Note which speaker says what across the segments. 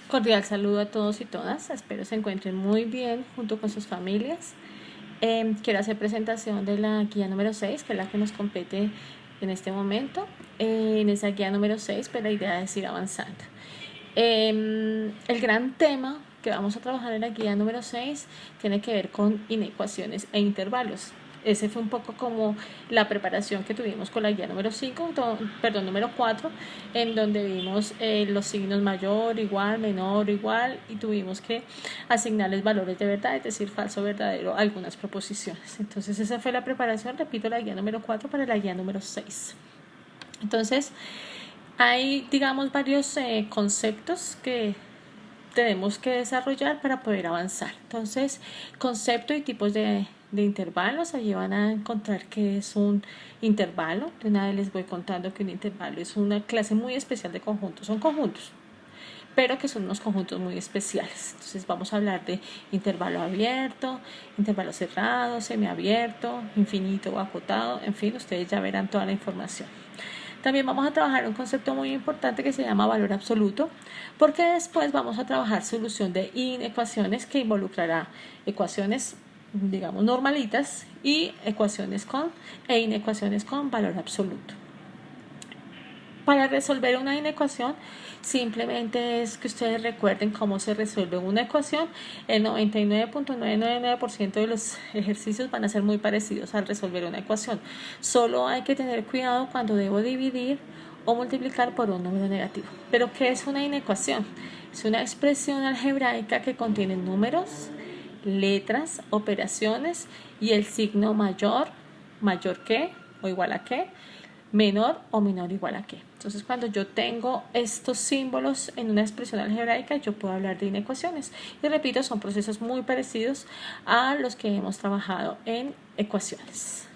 Speaker 1: Cordial saludo a todos y todas, espero se encuentren muy bien junto con sus familias. Quiero hacer presentación de la guía número 6, que es la que nos compete en este momento. En esa guía número 6, pues la idea es ir avanzando. El gran tema que vamos a trabajar en la guía número 6 tiene que ver con inecuaciones e intervalos. Ese fue un poco como la preparación que tuvimos con la guía número 5, perdón, número 4, en donde vimos los signos mayor, igual, menor, igual, y tuvimos que asignarles valores de verdad, es decir, falso, verdadero, algunas proposiciones. Entonces esa fue la preparación, repito, la guía número 4 para la guía número 6. Entonces, hay, digamos, varios conceptos que tenemos que desarrollar para poder avanzar. Entonces, concepto y tipos de intervalos, allí van a encontrar que es un intervalo. De una vez les voy contando que un intervalo es una clase muy especial de conjuntos, son conjuntos, pero que son unos conjuntos muy especiales. Entonces vamos a hablar de intervalo abierto, intervalo cerrado, semiabierto, infinito o acotado, en fin, ustedes ya verán toda la información. También vamos a trabajar un concepto muy importante que se llama valor absoluto, porque después vamos a trabajar solución de inecuaciones que involucrará ecuaciones, digamos, normalitas y ecuaciones e inecuaciones con valor absoluto. Para resolver una inecuación, simplemente es que ustedes recuerden cómo se resuelve una ecuación. El 99.999% de los ejercicios van a ser muy parecidos al resolver una ecuación. Solo hay que tener cuidado cuando debo dividir o multiplicar por un número negativo. ¿Pero qué es una inecuación? Es una expresión algebraica que contiene números, letras, operaciones y el signo mayor, mayor que o igual a que, menor o menor o igual a qué. Entonces, cuando yo tengo estos símbolos en una expresión algebraica, yo puedo hablar de inecuaciones. Y repito, son procesos muy parecidos a los que hemos trabajado en ecuaciones.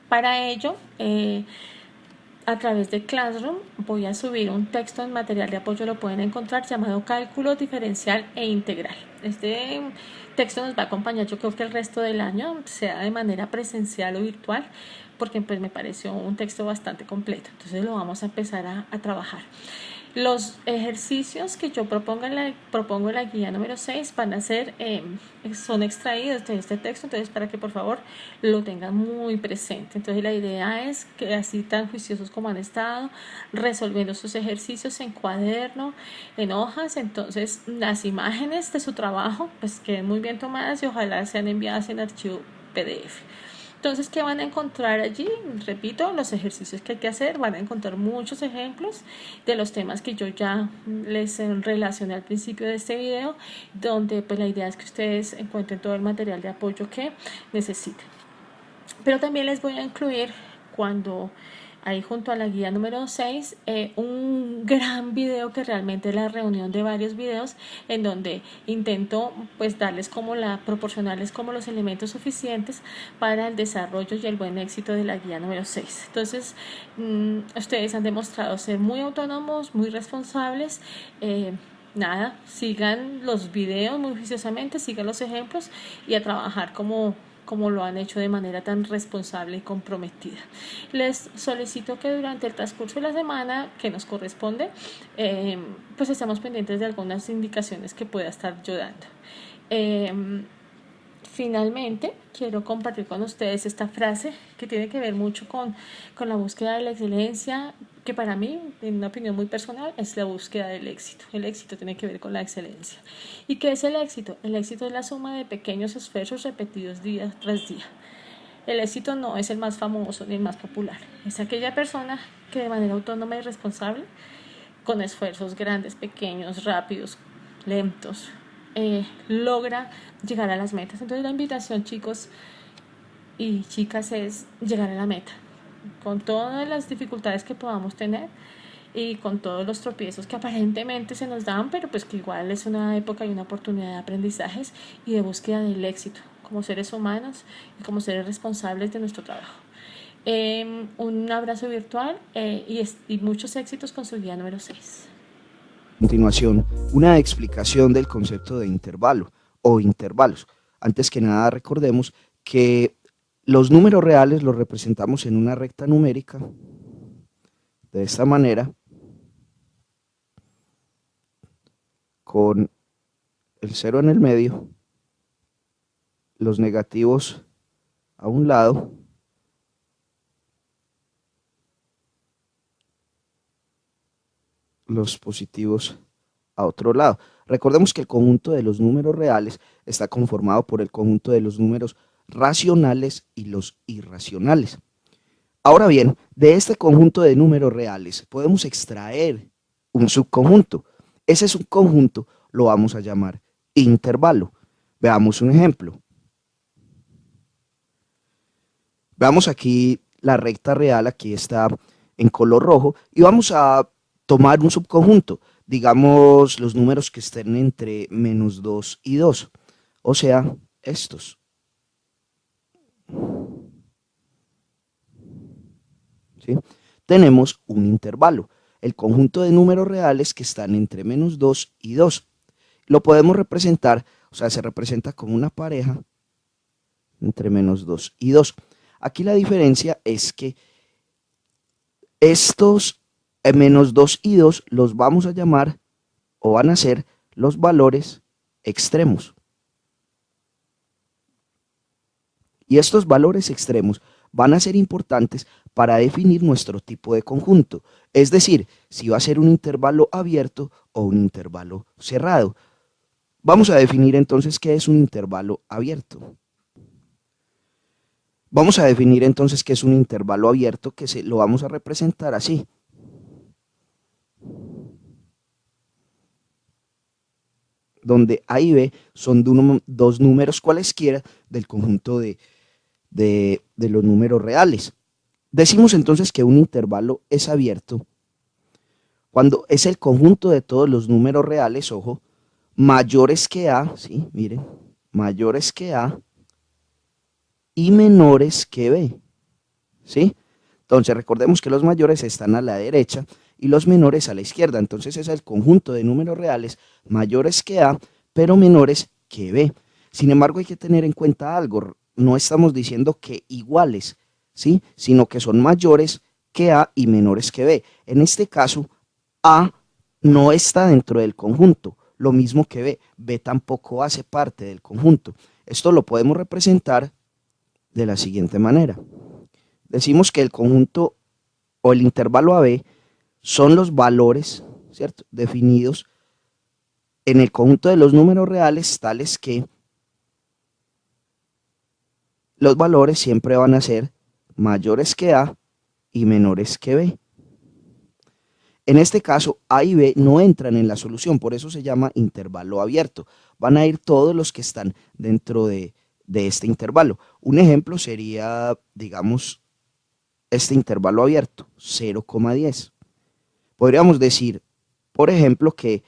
Speaker 1: Para ello, a través de Classroom voy a subir un texto en material de apoyo, lo pueden encontrar, llamado Cálculo Diferencial e Integral. Este texto nos va a acompañar, yo creo que el resto del año, sea de manera presencial o virtual, porque pues me pareció un texto bastante completo. Entonces lo vamos a empezar a trabajar. Los ejercicios que yo propongo en la guía número 6 van a ser, son extraídos de este texto, entonces para que por favor lo tengan muy presente. Entonces la idea es que así tan juiciosos como han estado resolviendo sus ejercicios en cuaderno, en hojas, entonces las imágenes de su trabajo pues queden muy bien tomadas y ojalá sean enviadas en archivo PDF. Entonces, ¿qué van a encontrar allí? Repito, los ejercicios que hay que hacer, van a encontrar muchos ejemplos de los temas que yo ya les relacioné al principio de este video, donde pues la idea es que ustedes encuentren todo el material de apoyo que necesiten. Pero también les voy a incluir, cuando ahí junto a la guía número 6, un gran video que realmente es la reunión de varios videos en donde intento pues darles proporcionarles como los elementos suficientes para el desarrollo y el buen éxito de la guía número 6. Entonces, ustedes han demostrado ser muy autónomos, muy responsables. Nada, sigan los videos muy juiciosamente, sigan los ejemplos y a trabajar como lo han hecho de manera tan responsable y comprometida. Les solicito que durante el transcurso de la semana que nos corresponde, pues estemos pendientes de algunas indicaciones que pueda estar yo dando. Finalmente, quiero compartir con ustedes esta frase que tiene que ver mucho con la búsqueda de la excelencia, que para mí, en una opinión muy personal, es la búsqueda del éxito. El éxito tiene que ver con la excelencia. ¿Y qué es el éxito? El éxito es la suma de pequeños esfuerzos repetidos día tras día. El éxito no es el más famoso ni el más popular. Es aquella persona que de manera autónoma y responsable, con esfuerzos grandes, pequeños, rápidos, lentos, logra llegar a las metas. Entonces la invitación, chicos y chicas, es llegar a la meta con todas las dificultades que podamos tener y con todos los tropiezos que aparentemente se nos dan, pero pues que igual es una época y una oportunidad de aprendizajes y de búsqueda del éxito como seres humanos y como seres responsables de nuestro trabajo. Un abrazo virtual y muchos éxitos con su guía número 6.
Speaker 2: A continuación, una explicación del concepto de intervalo o intervalos. Antes que nada, recordemos que los números reales los representamos en una recta numérica de esta manera con el 0 en el medio, los negativos a un lado, los positivos a otro lado. Recordemos que el conjunto de los números reales está conformado por el conjunto de los números racionales y los irracionales. Ahora bien, de este conjunto de números reales podemos extraer un subconjunto. Ese subconjunto lo vamos a llamar intervalo. Veamos un ejemplo. Veamos aquí la recta real, aquí está en color rojo, y vamos a tomar un subconjunto, digamos los números que estén entre -2 y 2, o sea, estos. ¿Sí? Tenemos un intervalo, el conjunto de números reales que están entre -2 y 2. Lo podemos representar, o sea, se representa como una pareja entre -2 y 2. Aquí la diferencia es que estos -2 y 2 los vamos a llamar o van a ser los valores extremos. Y estos valores extremos van a ser importantes para definir nuestro tipo de conjunto, es decir, si va a ser un intervalo abierto o un intervalo cerrado. Vamos a definir entonces qué es un intervalo abierto. Vamos a definir entonces qué es un intervalo abierto, que lo vamos a representar así. Donde A y B son dos números cualesquiera del conjunto de los números reales. Decimos entonces que un intervalo es abierto cuando es el conjunto de todos los números reales, ojo, mayores que A, ¿sí? Miren, mayores que A y menores que B, ¿sí? Entonces recordemos que los mayores están a la derecha y los menores a la izquierda. Entonces es el conjunto de números reales mayores que A, pero menores que B. Sin embargo, hay que tener en cuenta algo. No estamos diciendo que iguales, ¿sí? Sino que son mayores que A y menores que B. En este caso, A no está dentro del conjunto, lo mismo que B. B tampoco hace parte del conjunto. Esto lo podemos representar de la siguiente manera. Decimos que el conjunto o el intervalo AB son los valores, ¿cierto?, definidos en el conjunto de los números reales, tales que los valores siempre van a ser mayores que A y menores que B. En este caso, A y B no entran en la solución, por eso se llama intervalo abierto. Van a ir todos los que están dentro de este intervalo. Un ejemplo sería, digamos, este intervalo abierto, 0,10. Podríamos decir, por ejemplo, que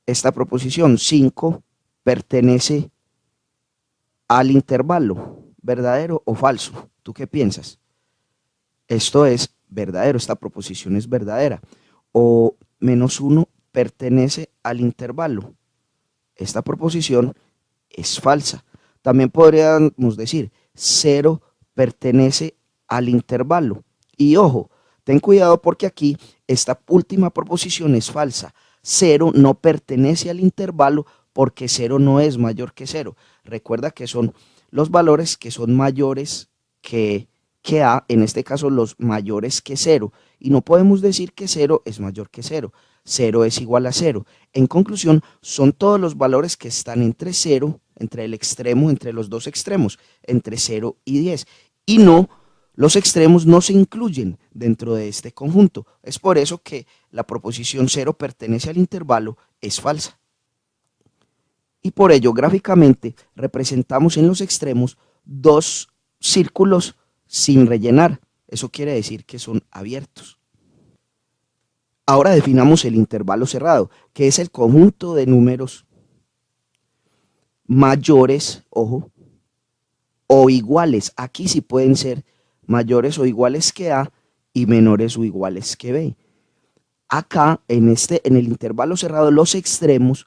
Speaker 2: esta proposición 5 pertenece al intervalo, ¿verdadero o falso? ¿Tú qué piensas? Esto es verdadero, esta proposición es verdadera. O -1 pertenece al intervalo. Esta proposición es falsa. También podríamos decir 0 pertenece al intervalo. Y ojo, ten cuidado porque aquí esta última proposición es falsa. 0 no pertenece al intervalo porque 0 no es mayor que 0. Recuerda que son los valores que son mayores que A, en este caso los mayores que 0. Y no podemos decir que 0 es mayor que 0. 0 es igual a 0. En conclusión, son todos los valores que están entre 0, entre el extremo, entre los dos extremos, entre 0 y 10. Y no, los extremos no se incluyen dentro de este conjunto. Es por eso que la proposición 0 pertenece al intervalo es falsa. Y por ello, gráficamente, representamos en los extremos dos círculos sin rellenar. Eso quiere decir que son abiertos. Ahora definamos el intervalo cerrado, que es el conjunto de números mayores, ojo, o iguales. Aquí sí pueden ser mayores o iguales que A y menores o iguales que B. Acá, en el intervalo cerrado, los extremos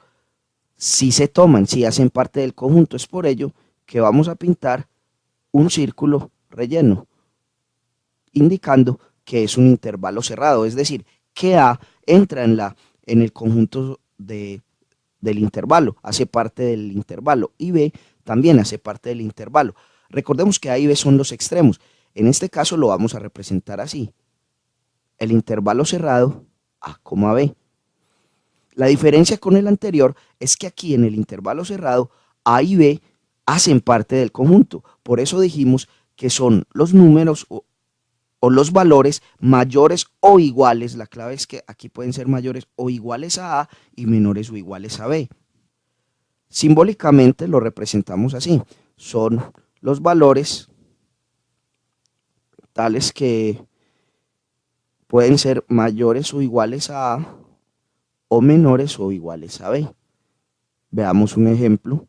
Speaker 2: sí se toman, sí hacen parte del conjunto. Es por ello que vamos a pintar un círculo relleno, indicando que es un intervalo cerrado, es decir, que A entra en el conjunto de del intervalo, hace parte del intervalo, y B también hace parte del intervalo. Recordemos que A y B son los extremos. En este caso lo vamos a representar así. El intervalo cerrado, A, B. La diferencia con el anterior es que aquí en el intervalo cerrado, A y B hacen parte del conjunto. Por eso dijimos que son los números o los valores mayores o iguales. La clave es que aquí pueden ser mayores o iguales a A y menores o iguales a B. Simbólicamente lo representamos así. Son los valores tales que pueden ser mayores o iguales a A o menores o iguales a B. Veamos un ejemplo.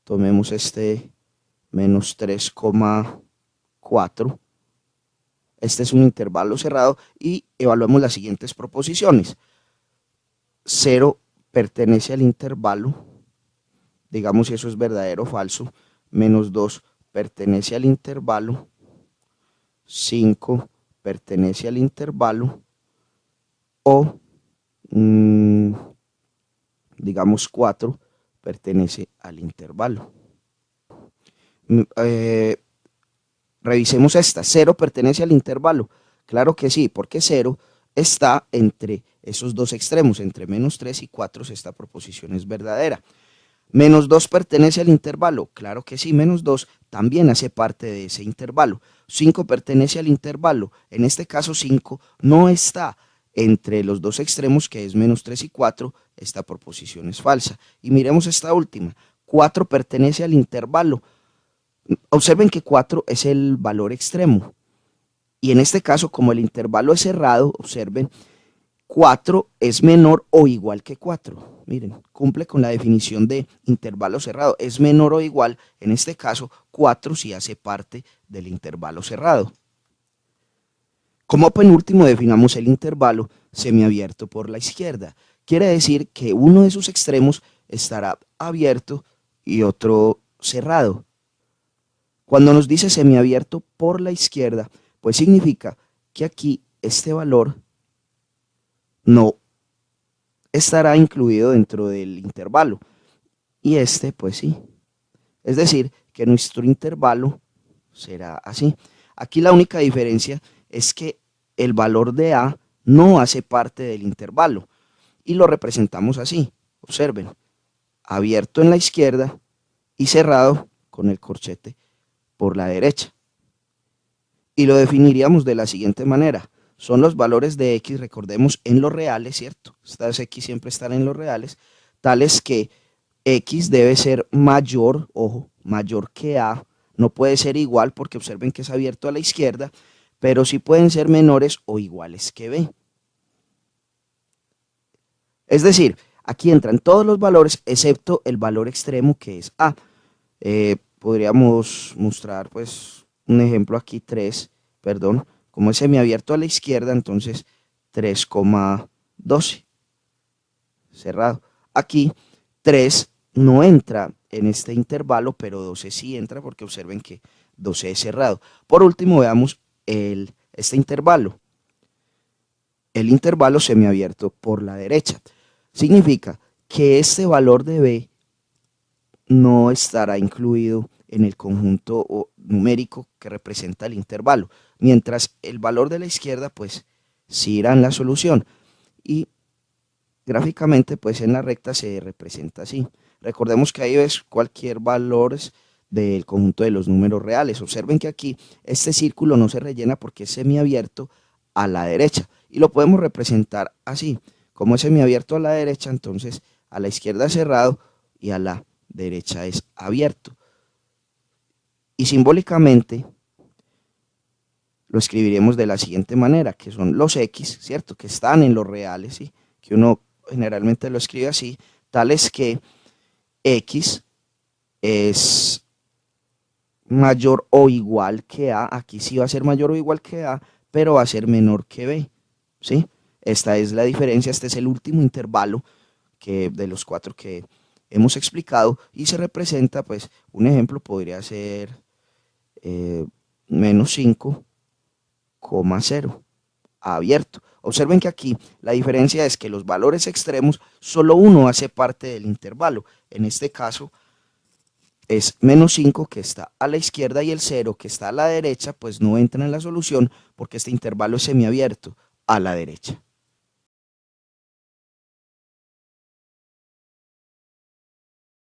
Speaker 2: Tomemos este menos 3,4. Este es un intervalo cerrado y evaluemos las siguientes proposiciones. 0 pertenece al intervalo, digamos si eso es verdadero o falso. Menos 2 pertenece al intervalo. 5 pertenece al intervalo. O, digamos 4 pertenece al intervalo. Revisemos esta. 0 pertenece al intervalo. Claro que sí, porque 0 está entre esos dos extremos, entre menos 3 y 4, si esta proposición es verdadera. Menos 2 pertenece al intervalo. Claro que sí, menos 2 también hace parte de ese intervalo. 5 pertenece al intervalo. En este caso 5 no está entre los dos extremos, que es menos 3 y 4. Esta proposición es falsa. Y miremos esta última. 4 pertenece al intervalo. Observen que 4 es el valor extremo. Y en este caso, como el intervalo es cerrado, observen, 4 es menor o igual que 4. Miren, cumple con la definición de intervalo cerrado. Es menor o igual, en este caso, 4 sí hace parte del intervalo cerrado. Como penúltimo definamos el intervalo semiabierto por la izquierda. Quiere decir que uno de sus extremos estará abierto y otro cerrado. Cuando nos dice semiabierto por la izquierda, pues significa que aquí este valor no estará incluido dentro del intervalo. Y este, pues sí. Es decir, que nuestro intervalo será así. Aquí la única diferencia es que el valor de A no hace parte del intervalo. Y lo representamos así. Observen. Abierto en la izquierda y cerrado con el corchete por la derecha. Y lo definiríamos de la siguiente manera. Son los valores de X, recordemos, en los reales, ¿cierto? Estas X siempre están en los reales, tales que X debe ser mayor, ojo, mayor que A. No puede ser igual porque observen que es abierto a la izquierda, pero sí pueden ser menores o iguales que B. Es decir, aquí entran todos los valores excepto el valor extremo que es A. Podríamos mostrar pues un ejemplo aquí, 3, perdón, como es semiabierto a la izquierda, entonces 3,12, cerrado. Aquí 3 no entra en este intervalo, pero 12 sí entra porque observen que 12 es cerrado. Por último veamos este intervalo. El intervalo semiabierto por la derecha. Significa que este valor de B no estará incluido en el conjunto numérico que representa el intervalo, mientras el valor de la izquierda pues sí irá en la solución y gráficamente pues en la recta se representa así. Recordemos que ahí ves cualquier valor del conjunto de los números reales. Observen que aquí este círculo no se rellena porque es semiabierto a la derecha y lo podemos representar así. Como es semiabierto a la derecha, entonces a la izquierda es cerrado y a la derecha es abierto. Y simbólicamente lo escribiremos de la siguiente manera, que son los X, ¿cierto? Que están en los reales, ¿sí? Que uno generalmente lo escribe así, tales que X es mayor o igual que A. Aquí sí va a ser mayor o igual que A, pero va a ser menor que B, ¿sí? Esta es la diferencia, este es el último intervalo de los 4 que hemos explicado y se representa, pues, un ejemplo podría ser menos 5,0 abierto. Observen que aquí la diferencia es que los valores extremos, solo uno hace parte del intervalo. En este caso es menos 5 que está a la izquierda y el 0 que está a la derecha, pues no entra en la solución porque este intervalo es semiabierto a la derecha.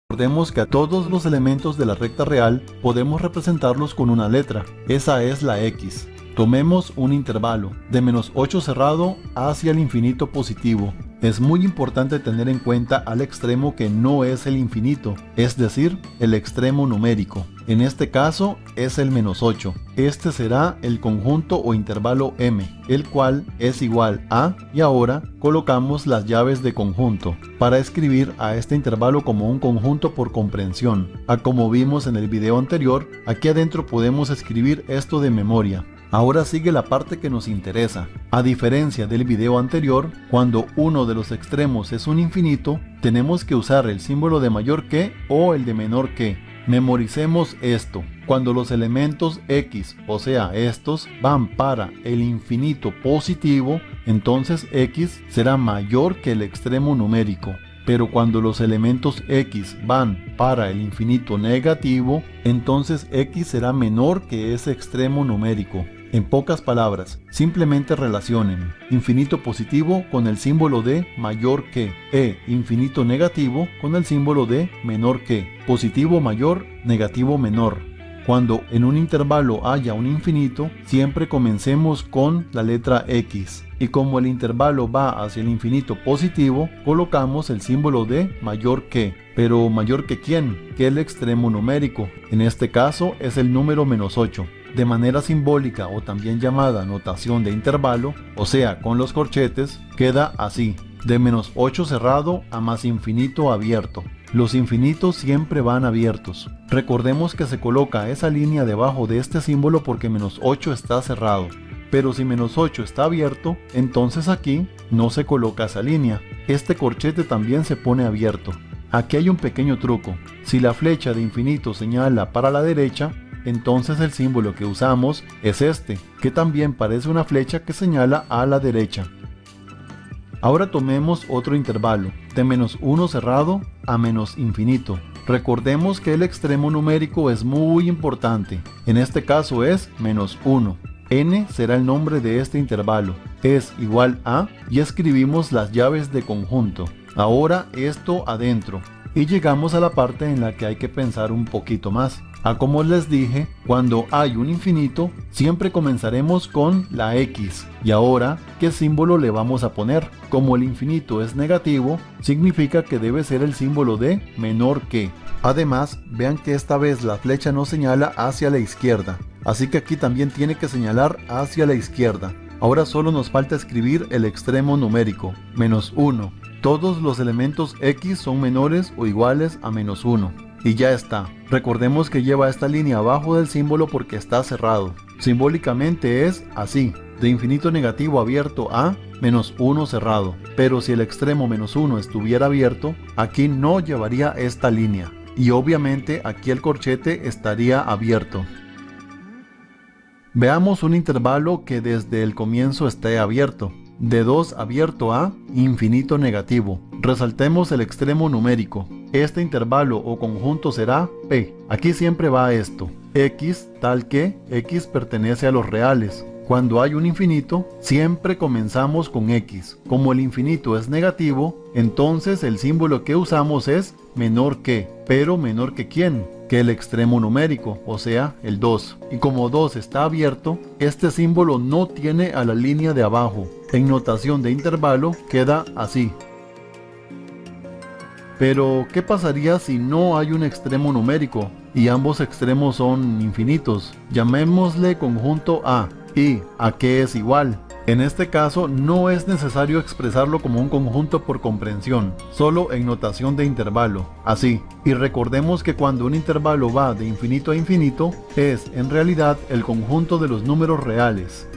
Speaker 3: Recordemos que a todos los elementos de la recta real podemos representarlos con una letra, esa es la X. Tomemos un intervalo de menos 8 cerrado hacia el infinito positivo. Es muy importante tener en cuenta al extremo que no es el infinito, es decir, el extremo numérico. En este caso es el menos 8. Este será el conjunto o intervalo M, el cual es igual a, y ahora colocamos las llaves de conjunto para escribir a este intervalo como un conjunto por comprensión. Como vimos en el video anterior, aquí adentro podemos escribir esto de memoria. Ahora sigue la parte que nos interesa. A diferencia del video anterior, cuando uno de los extremos es un infinito, tenemos que usar el símbolo de mayor que o el de menor que. Memoricemos esto. Cuando los elementos X, o sea estos, van para el infinito positivo, entonces X será mayor que el extremo numérico. Pero cuando los elementos X van para el infinito negativo, entonces X será menor que ese extremo numérico. En pocas palabras, simplemente relacionen infinito positivo con el símbolo de mayor que e infinito negativo con el símbolo de menor que, positivo mayor, negativo menor. Cuando en un intervalo haya un infinito, siempre comencemos con la letra X. Y como el intervalo va hacia el infinito positivo, colocamos el símbolo de mayor que. Pero ¿mayor que quién? Que el extremo numérico. En este caso es el número menos 8. De manera simbólica o también llamada notación de intervalo, o sea con los corchetes, queda así. De menos 8 cerrado a más infinito abierto. Los infinitos siempre van abiertos. Recordemos que se coloca esa línea debajo de este símbolo porque menos 8 está cerrado. Pero si menos 8 está abierto, entonces aquí no se coloca esa línea. Este corchete también se pone abierto. Aquí hay un pequeño truco. Si la flecha de infinito señala para la derecha, entonces el símbolo que usamos es este, que también parece una flecha que señala a la derecha. Ahora tomemos otro intervalo, de menos 1 cerrado a menos infinito. Recordemos que el extremo numérico es muy importante, en este caso es menos 1. N será el nombre de este intervalo, es igual a, y escribimos las llaves de conjunto. Ahora esto adentro, y llegamos a la parte en la que hay que pensar un poquito más. Como les dije, cuando hay un infinito, siempre comenzaremos con la X. Y ahora, ¿qué símbolo le vamos a poner? Como el infinito es negativo, significa que debe ser el símbolo de menor que. Además, vean que esta vez la flecha no señala hacia la izquierda, así que aquí también tiene que señalar hacia la izquierda. Ahora solo nos falta escribir el extremo numérico, menos 1. Todos los elementos X son menores o iguales a menos 1. Y ya está. Recordemos que lleva esta línea abajo del símbolo porque está cerrado. Simbólicamente es así, de infinito negativo abierto a menos 1 cerrado. Pero si el extremo menos 1 estuviera abierto, aquí no llevaría esta línea. Y obviamente aquí el corchete estaría abierto. Veamos un intervalo que desde el comienzo esté abierto. De 2 abierto a infinito negativo. Resaltemos el extremo numérico. Este intervalo o conjunto será P. Aquí siempre va esto. X tal que X pertenece a los reales. Cuando hay un infinito, siempre comenzamos con X. Como el infinito es negativo, entonces el símbolo que usamos es menor que. Pero menor que ¿quién? Que el extremo numérico, o sea, el 2. Y como 2 está abierto, este símbolo no tiene a la línea de abajo. En notación de intervalo queda así. Pero, ¿qué pasaría si no hay un extremo numérico y ambos extremos son infinitos? Llamémosle conjunto A. ¿Y a qué es igual? En este caso no es necesario expresarlo como un conjunto por comprensión, solo en notación de intervalo, así. Y recordemos que cuando un intervalo va de infinito a infinito, es en realidad el conjunto de los números reales.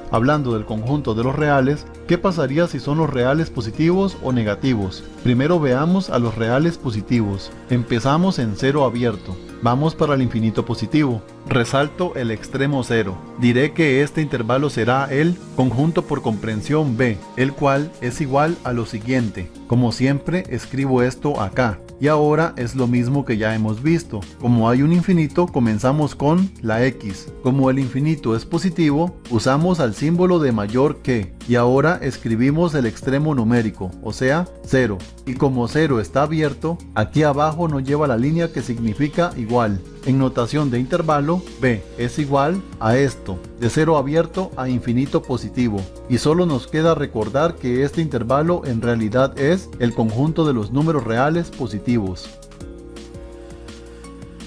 Speaker 3: Hablando del conjunto de los reales, ¿qué pasaría si son los reales positivos o negativos? Primero veamos a los reales positivos. Empezamos en cero abierto. Vamos para el infinito positivo. Resalto el extremo cero. Diré que este intervalo será el conjunto por comprensión B, el cual es igual a lo siguiente. Como siempre, escribo esto acá. Y ahora es lo mismo que ya hemos visto. Como hay un infinito, comenzamos con la X. Como el infinito es positivo, usamos al símbolo de mayor que. Y ahora escribimos el extremo numérico, o sea, 0. Y como 0 está abierto, aquí abajo nos lleva la línea que significa igual. En notación de intervalo, B es igual a esto, de 0 abierto a infinito positivo. Y solo nos queda recordar que este intervalo en realidad es el conjunto de los números reales positivos.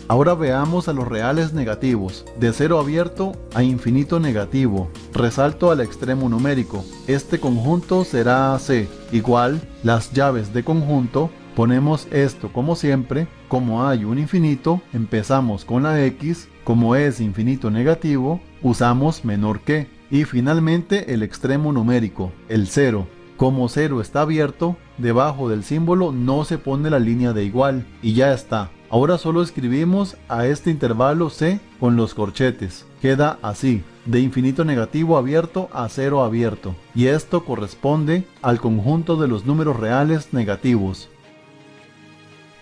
Speaker 3: Ahora veamos a los reales negativos, de 0 abierto a infinito negativo. Resalto al extremo numérico. Este conjunto será C, igual las llaves de conjunto. Ponemos esto como siempre. Como hay un infinito, empezamos con la X. Como es infinito negativo, usamos menor que. Y finalmente el extremo numérico, el 0. Como 0 está abierto, debajo del símbolo no se pone la línea de igual y ya está. Ahora solo escribimos a este intervalo C con los corchetes. Queda así, de infinito negativo abierto a 0 abierto. Y esto corresponde al conjunto de los números reales negativos.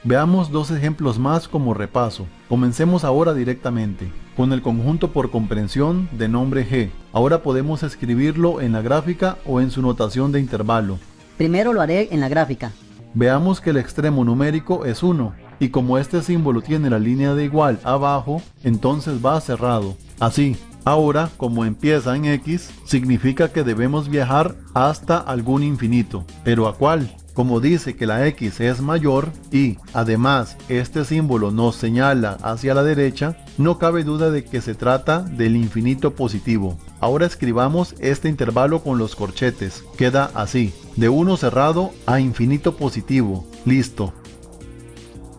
Speaker 3: Veamos dos ejemplos más como repaso. Comencemos ahora directamente con el conjunto por comprensión de nombre G. Ahora podemos escribirlo en la gráfica o en su notación de intervalo.
Speaker 4: Primero lo haré en la gráfica.
Speaker 3: Veamos que el extremo numérico es 1, y como este símbolo tiene la línea de igual abajo, entonces va cerrado. Así, ahora como empieza en X, significa que debemos viajar hasta algún infinito. ¿Pero a cuál? Como dice que la X es mayor y además este símbolo nos señala hacia la derecha, no cabe duda de que se trata del infinito positivo. Ahora escribamos este intervalo con los corchetes. Queda así, de 1 cerrado a infinito positivo. Listo.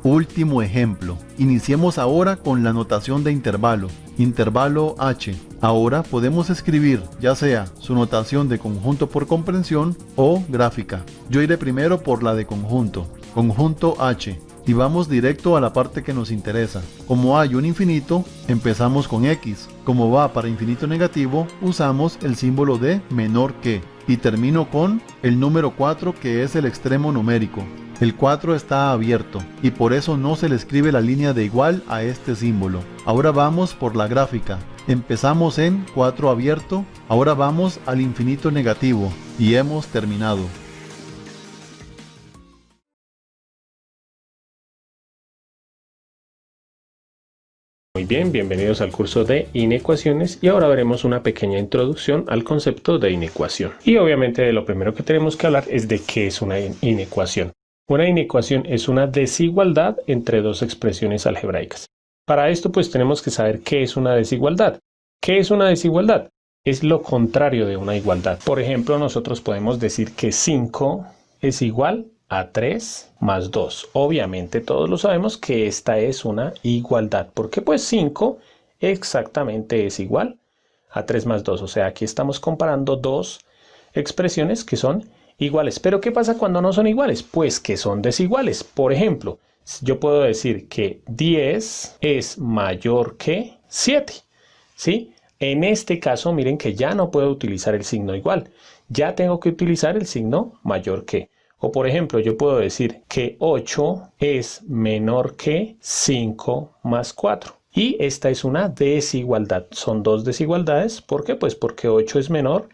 Speaker 3: Último ejemplo. Iniciemos ahora con la notación de intervalo. Intervalo H. Ahora podemos escribir ya sea su notación de conjunto por comprensión o gráfica. Yo iré primero por la de conjunto. Conjunto H. Y vamos directo a la parte que nos interesa. Como hay un infinito, empezamos con X. Como va para infinito negativo, usamos el símbolo de menor que. Y termino con el número 4, que es el extremo numérico. El 4 está abierto y por eso no se le escribe la línea de igual a este símbolo. Ahora vamos por la gráfica. Empezamos en 4 abierto, ahora vamos al infinito negativo y hemos terminado.
Speaker 5: Muy bien, bienvenidos al curso de inecuaciones y ahora veremos una pequeña introducción al concepto de inecuación. Y obviamente lo primero que tenemos que hablar es de qué es una inecuación. Una inecuación es una desigualdad entre dos expresiones algebraicas. Para esto pues tenemos que saber qué es una desigualdad. ¿Qué es una desigualdad? Es lo contrario de una igualdad. Por ejemplo, nosotros podemos decir que 5 es igual a 3 más 2. Obviamente todos lo sabemos que esta es una igualdad, porque pues 5 exactamente es igual a 3 más 2. O sea, aquí estamos comparando dos expresiones que son iguales. Pero ¿qué pasa cuando no son iguales? Pues que son desiguales. Por ejemplo, yo puedo decir que 10 es mayor que 7, ¿sí? En este caso, miren que ya no puedo utilizar el signo igual. Ya tengo que utilizar el signo mayor que. O por ejemplo, yo puedo decir que 8 es menor que 5 más 4. Y esta es una desigualdad. Son dos desigualdades. ¿Por qué? Pues porque 8 es menor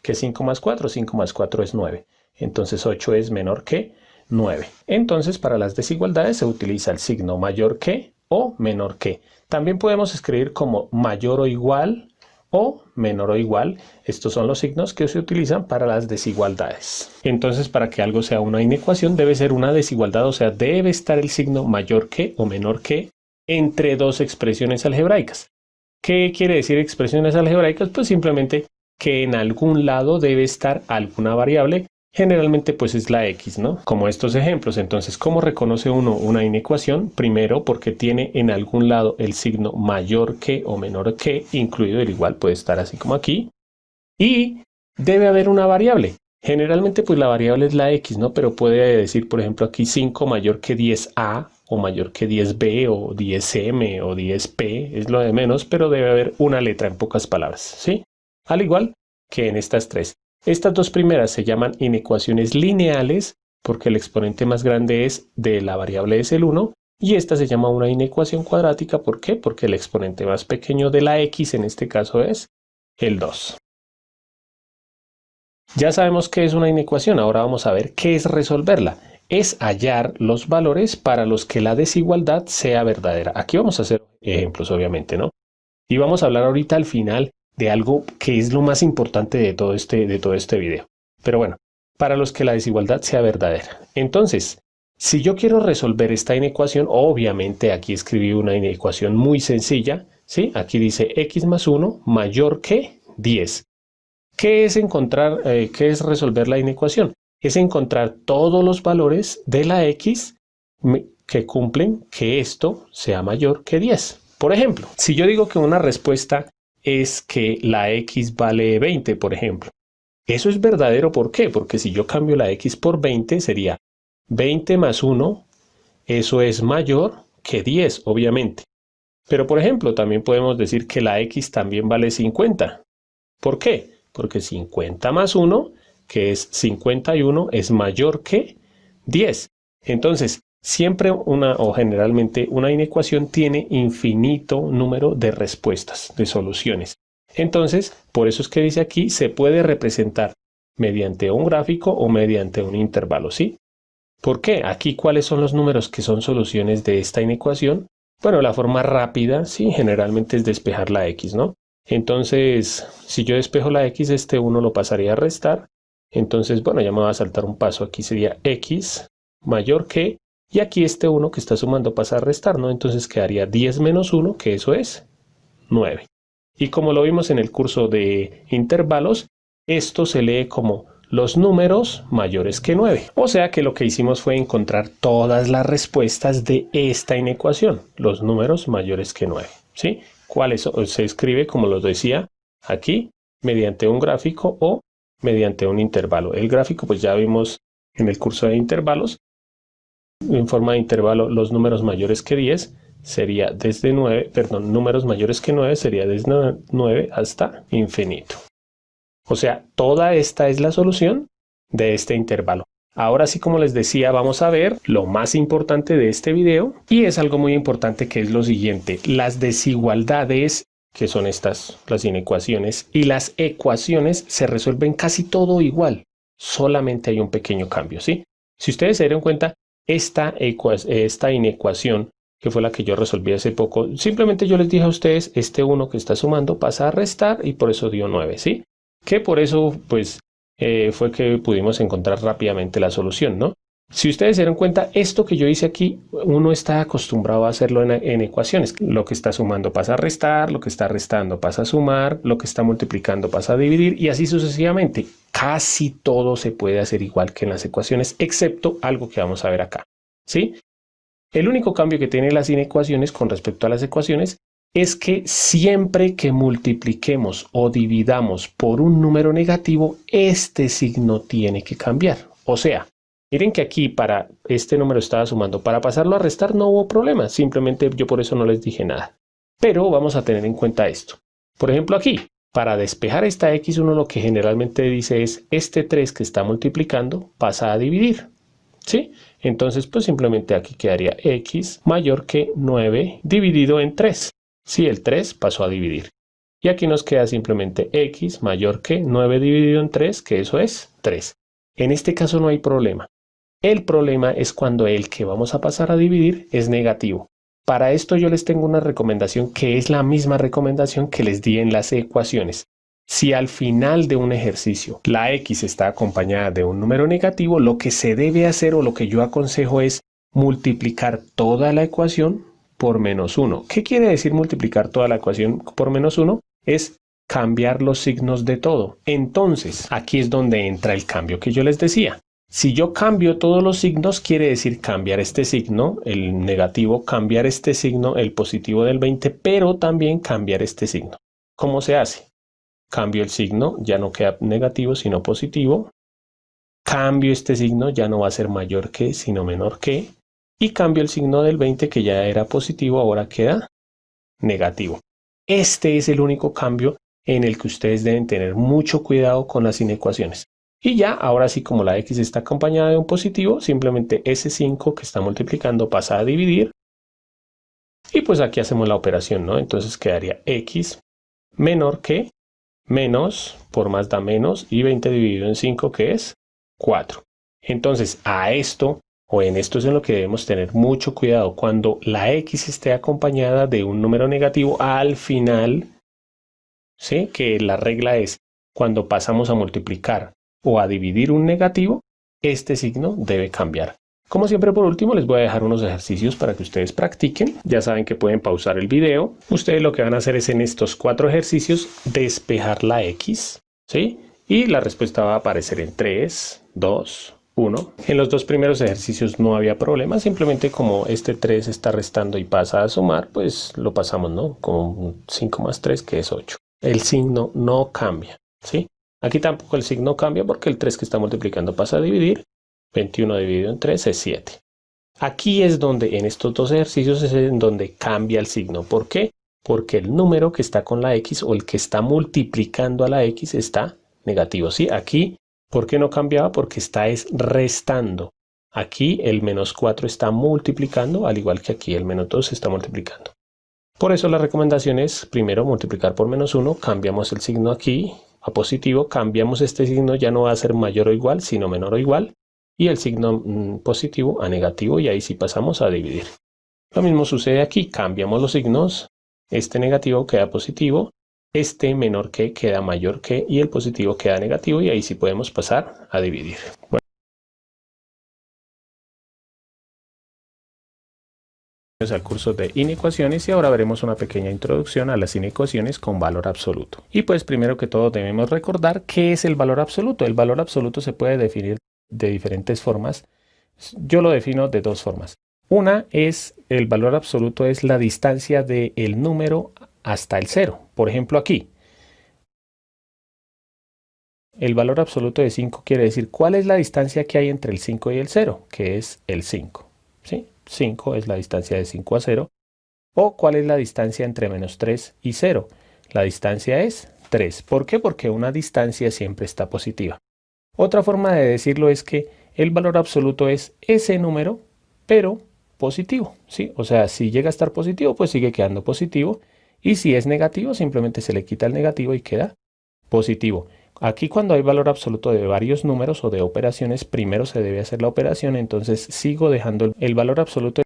Speaker 5: que 5 más 4. 5 más 4 es 9. Entonces 8 es menor que 9. Entonces para las desigualdades se utiliza el signo mayor que o menor que. También podemos escribir como mayor o igual o menor o igual. Estos son los signos que se utilizan para las desigualdades. Entonces para que algo sea una inecuación debe ser una desigualdad, o sea, debe estar el signo mayor que o menor que entre dos expresiones algebraicas. ¿Qué quiere decir expresiones algebraicas? Pues simplemente que en algún lado debe estar alguna variable. Generalmente pues es la X, ¿no? Como estos ejemplos. Entonces, ¿cómo reconoce uno una inecuación? Primero, porque tiene en algún lado el signo mayor que o menor que, incluido el igual, puede estar así como aquí. Y debe haber una variable. Generalmente pues la variable es la x, ¿no? Pero puede decir, por ejemplo, aquí 5 mayor que 10a o mayor que 10b o 10m o 10p, es lo de menos, pero debe haber una letra en pocas palabras, ¿sí? Al igual que en estas tres. Estas dos primeras se llaman inecuaciones lineales porque el exponente más grande de la variable es el 1 y esta se llama una inecuación cuadrática. ¿Por qué? Porque el exponente más pequeño de la x en este caso es el 2. Ya sabemos qué es una inecuación, ahora vamos a ver qué es resolverla. Es hallar los valores para los que la desigualdad sea verdadera. Aquí vamos a hacer ejemplos, obviamente, ¿no? Y vamos a hablar ahorita al final de algo que es lo más importante de todo este video. Pero bueno, para los que la desigualdad sea verdadera. Entonces, si yo quiero resolver esta inecuación, obviamente aquí escribí una inecuación muy sencilla, ¿sí? Aquí dice x más 1 mayor que 10. ¿Qué es resolver la inecuación? Es encontrar todos los valores de la x que cumplen que esto sea mayor que 10. Por ejemplo, si yo digo que una respuesta es que la x vale 20, por ejemplo, eso es verdadero. ¿Por qué? Porque si yo cambio la x por 20 sería 20 más 1, eso es mayor que 10, obviamente. Pero por ejemplo, también podemos decir que la x también vale 50. ¿Por qué? Porque 50 más 1, que es 51, es mayor que 10. Entonces, siempre o generalmente una inecuación tiene infinito número de respuestas, de soluciones. Entonces, por eso es que dice aquí, se puede representar mediante un gráfico o mediante un intervalo, ¿sí? ¿Por qué? Aquí, ¿cuáles son los números que son soluciones de esta inecuación? Bueno, la forma rápida, sí, generalmente es despejar la x, ¿no? Entonces, si yo despejo la x, este 1 lo pasaría a restar. Entonces, bueno, ya me va a saltar un paso. Aquí sería x mayor que, y aquí este 1 que está sumando pasa a restar, ¿no? Entonces quedaría 10 menos 1, que eso es 9. Y como lo vimos en el curso de intervalos, esto se lee como los números mayores que 9. O sea que lo que hicimos fue encontrar todas las respuestas de esta inecuación, los números mayores que 9, ¿sí? ¿Cuáles se escribe, como los decía aquí, mediante un gráfico o mediante un intervalo? El gráfico pues ya vimos en el curso de intervalos. En forma de intervalo, los números mayores que 10 sería desde 9, perdón, números mayores que 9 sería desde 9 hasta infinito. O sea, toda esta es la solución de este intervalo. Ahora sí, como les decía, vamos a ver lo más importante de este video y es algo muy importante, que es lo siguiente: las desigualdades, que son estas, las inecuaciones, y las ecuaciones se resuelven casi todo igual, solamente hay un pequeño cambio, ¿sí? Si ustedes se dieron cuenta, esta inecuación, que fue la que yo resolví hace poco, simplemente yo les dije a ustedes, este 1 que está sumando pasa a restar y por eso dio 9, ¿sí? Que por eso, pues, fue que pudimos encontrar rápidamente la solución, ¿no? Si ustedes se dieron cuenta, esto que yo hice aquí, uno está acostumbrado a hacerlo en ecuaciones. Lo que está sumando pasa a restar, lo que está restando pasa a sumar, lo que está multiplicando pasa a dividir y así sucesivamente. Casi todo se puede hacer igual que en las ecuaciones, excepto algo que vamos a ver acá, ¿sí? El único cambio que tienen las inecuaciones con respecto a las ecuaciones es que siempre que multipliquemos o dividamos por un número negativo, este signo tiene que cambiar. O sea, miren que aquí para este número estaba sumando, para pasarlo a restar no hubo problema, simplemente yo por eso no les dije nada. Pero vamos a tener en cuenta esto. Por ejemplo aquí, para despejar esta x, uno lo que generalmente dice es, este 3 que está multiplicando pasa a dividir, ¿sí? Entonces pues simplemente aquí quedaría x mayor que 9 dividido en 3. Sí, el 3 pasó a dividir. Y aquí nos queda simplemente x mayor que 9 dividido en 3, que eso es 3. En este caso no hay problema. El problema es cuando el que vamos a pasar a dividir es negativo. Para esto yo les tengo una recomendación que es la misma recomendación que les di en las ecuaciones. Si al final de un ejercicio la x está acompañada de un número negativo, lo que se debe hacer o lo que yo aconsejo es multiplicar toda la ecuación por menos 1. ¿Qué quiere decir multiplicar toda la ecuación por menos 1? Es cambiar los signos de todo. Entonces, aquí es donde entra el cambio que yo les decía. Si yo cambio todos los signos, quiere decir cambiar este signo, el negativo, cambiar este signo, el positivo del 20, pero también cambiar este signo. ¿Cómo se hace? cambio el signo, ya no queda negativo sino positivo, cambio este signo, ya no va a ser mayor que sino menor que, y cambio el signo del 20 que ya era positivo, ahora queda negativo. Este es el único cambio en el que ustedes deben tener mucho cuidado con las inecuaciones. Y ya, ahora sí, como la x está acompañada de un positivo, simplemente ese 5 que está multiplicando pasa a dividir. Y pues aquí hacemos la operación, ¿no? Entonces quedaría x menor que menos, por más da menos, y 20 dividido en 5 que es 4. Entonces a esto, o en esto es en lo que debemos tener mucho cuidado. Cuando la x esté acompañada de un número negativo al final, ¿sí? Que la regla es cuando pasamos a multiplicar o a dividir un negativo, este signo debe cambiar. Como siempre, por último, les voy a dejar unos ejercicios para que ustedes practiquen. Ya saben que pueden pausar el video. Ustedes lo que van a hacer es en estos 4 ejercicios despejar la x, ¿sí? Y la respuesta va a aparecer en 3, 2, 1. En los 2 primeros ejercicios no había problema. Simplemente como este 3 está restando y pasa a sumar, pues lo pasamos, ¿no? Con 5 más 3, que es 8. El signo no cambia, ¿sí? Aquí tampoco el signo cambia porque el 3 que está multiplicando pasa a dividir. 21 dividido en 3 es 7. Aquí es donde, en estos 2 ejercicios, es en donde cambia el signo. ¿Por qué? Porque el número que está con la x o el que está multiplicando a la x está negativo. ¿Sí? Aquí, ¿por qué no cambiaba? Porque está es restando. Aquí el menos 4 está multiplicando, al igual que aquí el menos 2 está multiplicando. Por eso la recomendación es primero multiplicar por menos 1, cambiamos el signo aquí a positivo, cambiamos este signo, ya no va a ser mayor o igual, sino menor o igual. Y el signo positivo a negativo, y ahí sí pasamos a dividir. Lo mismo sucede aquí, cambiamos los signos, este negativo queda positivo, este menor que queda mayor que, y el positivo queda negativo, y ahí sí podemos pasar a dividir. Bueno, al curso de inecuaciones y ahora veremos una pequeña introducción a las inecuaciones con valor absoluto. Y pues primero que todo debemos recordar qué es el valor absoluto. El valor absoluto se puede definir de diferentes formas. Yo lo defino de 2 formas. Una es, el valor absoluto es la distancia del número hasta el 0. Por ejemplo aquí, el valor absoluto de 5 quiere decir cuál es la distancia que hay entre el 5 y el 0, que es el 5. ¿Sí? 5 es la distancia de 5 a 0. O cuál es la distancia entre menos 3 y 0. La distancia es 3. ¿Por qué? Porque una distancia siempre está positiva. Otra forma de decirlo es que el valor absoluto es ese número, pero positivo, ¿sí? O sea, si llega a estar positivo, pues sigue quedando positivo. Y si es negativo, simplemente se le quita el negativo y queda positivo. Aquí cuando hay valor absoluto de varios números o de operaciones, primero se debe hacer la operación. Entonces sigo dejando el valor absoluto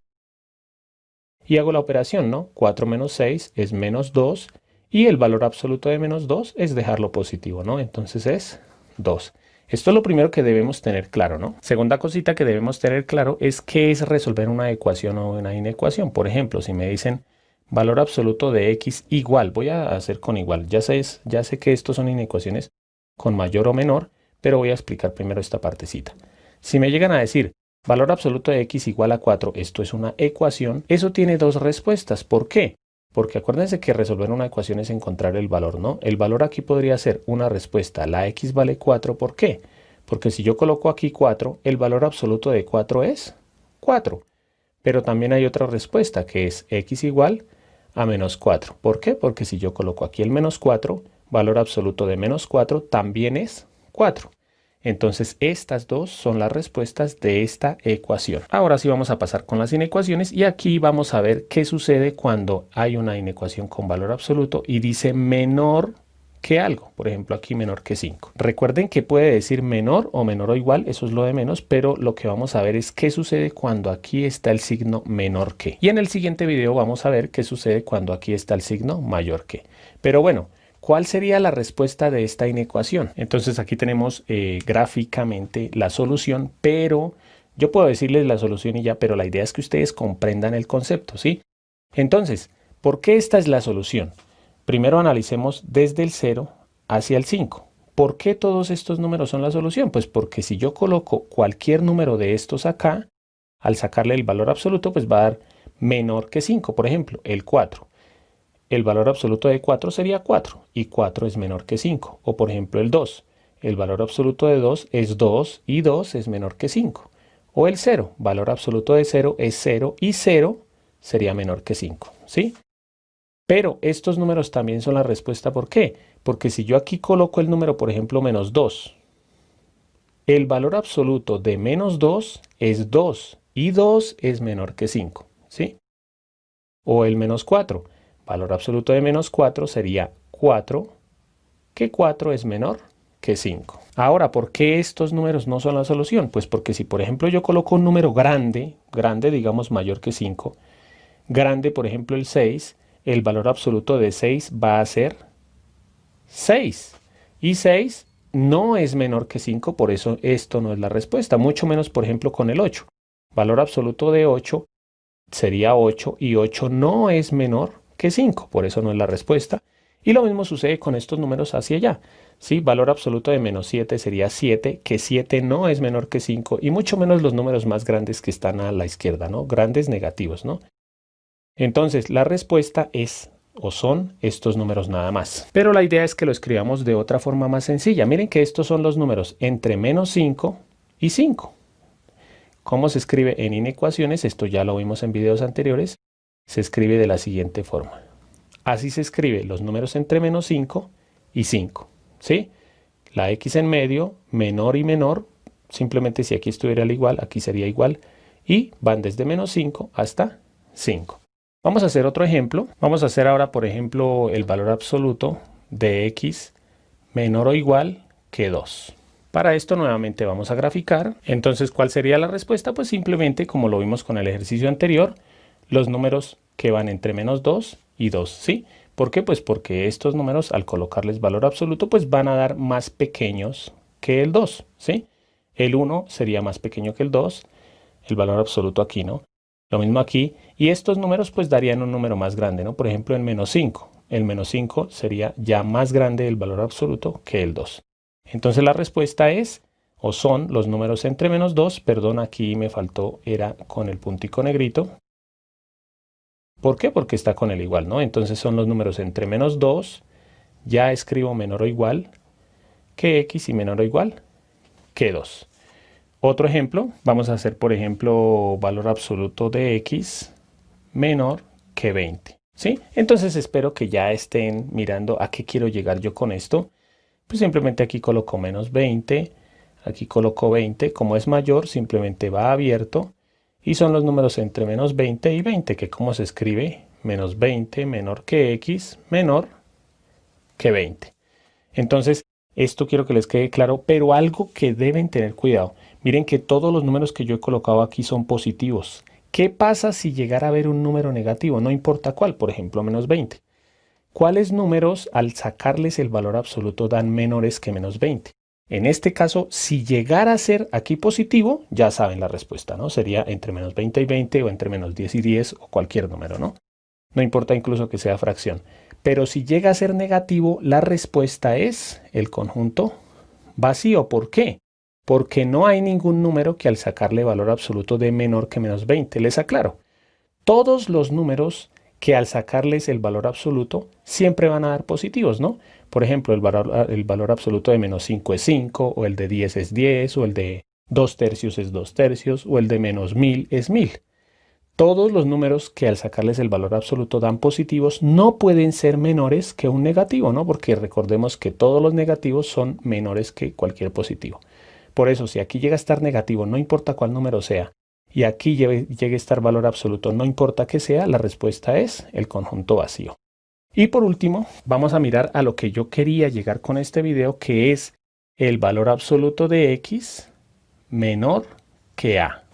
Speaker 5: y hago la operación, ¿no? 4 menos 6 es menos 2 y el valor absoluto de menos 2 es dejarlo positivo, ¿no? Entonces es 2. Esto es lo primero que debemos tener claro, ¿no? Segunda cosita que debemos tener claro es qué es resolver una ecuación o una inecuación. Por ejemplo, si me dicen valor absoluto de x igual, voy a hacer con igual. Ya sé que estos son inecuaciones con mayor o menor, pero voy a explicar primero esta partecita. Si me llegan a decir valor absoluto de x igual a 4, esto es una ecuación, eso tiene 2 respuestas. ¿Por qué? Porque acuérdense que resolver una ecuación es encontrar el valor, ¿no? El valor aquí podría ser una respuesta. La x vale 4, ¿por qué? Porque si yo coloco aquí 4, el valor absoluto de 4 es 4. Pero también hay otra respuesta que es x igual a menos 4. ¿Por qué? Porque si yo coloco aquí el menos 4, valor absoluto de menos 4 también es 4. Entonces estas dos son las respuestas de esta ecuación. Ahora sí vamos a pasar con las inecuaciones y aquí vamos a ver qué sucede cuando hay una inecuación con valor absoluto y dice menor que algo. Por ejemplo aquí menor que 5. Recuerden que puede decir menor o igual, eso es lo de menos, pero lo que vamos a ver es qué sucede cuando aquí está el signo menor que. Y en el siguiente video vamos a ver qué sucede cuando aquí está el signo mayor que. Pero bueno, ¿cuál sería la respuesta de esta inecuación? Entonces aquí tenemos gráficamente la solución, pero yo puedo decirles la solución y ya, pero la idea es que ustedes comprendan el concepto, ¿sí? Entonces, ¿por qué esta es la solución? Primero analicemos desde el 0 hacia el 5. ¿Por qué todos estos números son la solución? Pues porque si yo coloco cualquier número de estos acá, al sacarle el valor absoluto, pues va a dar menor que 5. Por ejemplo, el 4. el valor absoluto de 4 sería 4 y 4 es menor que 5. O por ejemplo el 2, el valor absoluto de 2 es 2 y 2 es menor que 5. O el 0, valor absoluto de 0 es 0 y 0 sería menor que 5, ¿sí? Pero estos números también son la respuesta. ¿Por qué? Porque si yo aquí coloco el número, por ejemplo, menos 2, el valor absoluto de menos 2 es 2 y 2 es menor que 5, ¿sí? O el menos 4, valor absoluto de menos 4 sería 4, que 4 es menor que 5. Ahora, ¿por qué estos números no son la solución? Pues porque si, por ejemplo, yo coloco un número grande, digamos mayor que 5, grande, por ejemplo, el 6, el valor absoluto de 6 va a ser 6. Y 6 no es menor que 5, por eso esto no es la respuesta. Mucho menos, por ejemplo, con el 8. Valor absoluto de 8 sería 8 y 8 no es menor que 5, por eso no es la respuesta. Y lo mismo sucede con estos números hacia allá. ¿Sí? Valor absoluto de menos 7 sería 7, que 7 no es menor que 5, y mucho menos los números más grandes que están a la izquierda, ¿no? Grandes negativos, ¿no? Entonces, la respuesta es o son estos números nada más. Pero la idea es que lo escribamos de otra forma más sencilla. Miren que estos son los números entre menos 5 y 5. ¿Cómo se escribe en inecuaciones? Esto ya lo vimos en videos anteriores. Se escribe de la siguiente forma. Así se escribe los números entre menos 5 y 5. ¿Sí? La x en medio, menor y menor. Simplemente si aquí estuviera el igual, aquí sería igual. Y van desde menos 5 hasta 5. Vamos a hacer otro ejemplo. Vamos a hacer ahora, por ejemplo, el valor absoluto de x menor o igual que 2. Para esto nuevamente vamos a graficar. Entonces, ¿cuál sería la respuesta? Pues simplemente, como lo vimos con el ejercicio anterior, los números que van entre menos 2 y 2, ¿sí? ¿Por qué? Pues porque estos números, al colocarles valor absoluto, pues van a dar más pequeños que el 2, ¿sí? El 1 sería más pequeño que el 2, el valor absoluto aquí, ¿no? Lo mismo aquí, y estos números pues darían un número más grande, ¿no? Por ejemplo, el menos 5. El menos 5 sería ya más grande el valor absoluto que el 2. Entonces la respuesta es, o son los números entre menos 2, perdón, aquí me faltó, era con el puntico negrito. ¿Por qué? Porque está con el igual, ¿no? Entonces son los números entre menos 2, ya escribo menor o igual que x y menor o igual que 2. Otro ejemplo, vamos a hacer, por ejemplo, valor absoluto de x menor que 20, ¿sí? Entonces espero que ya estén mirando a qué quiero llegar yo con esto. Pues simplemente aquí coloco menos 20, aquí coloco 20, como es mayor, simplemente va abierto, y son los números entre menos 20 y 20, que como se escribe, menos 20 menor que x menor que 20. Entonces, esto quiero que les quede claro, pero algo que deben tener cuidado. Miren que todos los números que yo he colocado aquí son positivos. ¿Qué pasa si llegara a haber un número negativo? No importa cuál, por ejemplo, menos 20. ¿Cuáles números al sacarles el valor absoluto dan menores que menos 20? En este caso, si llegara a ser aquí positivo, ya saben la respuesta, ¿no? Sería entre menos 20 y 20 o entre menos 10 y 10 o cualquier número, ¿no? No importa incluso que sea fracción. Pero si llega a ser negativo, la respuesta es el conjunto vacío. ¿Por qué? Porque no hay ningún número que al sacarle valor absoluto dé menor que menos 20. Les aclaro, todos los números que al sacarles el valor absoluto siempre van a dar positivos, ¿no? Por ejemplo, el valor absoluto de menos 5 es 5, o el de 10 es 10, o el de 2 tercios es 2 tercios, o el de menos 1000 es 1000. Todos los números que al sacarles el valor absoluto dan positivos no pueden ser menores que un negativo, ¿no? Porque recordemos que todos los negativos son menores que cualquier positivo. Por eso, si aquí llega a estar negativo, no importa cuál número sea, y aquí llegue a estar valor absoluto, no importa qué sea, la respuesta es el conjunto vacío. Y por último, vamos a mirar a lo que yo quería llegar con este video, que es el valor absoluto de x menor que a.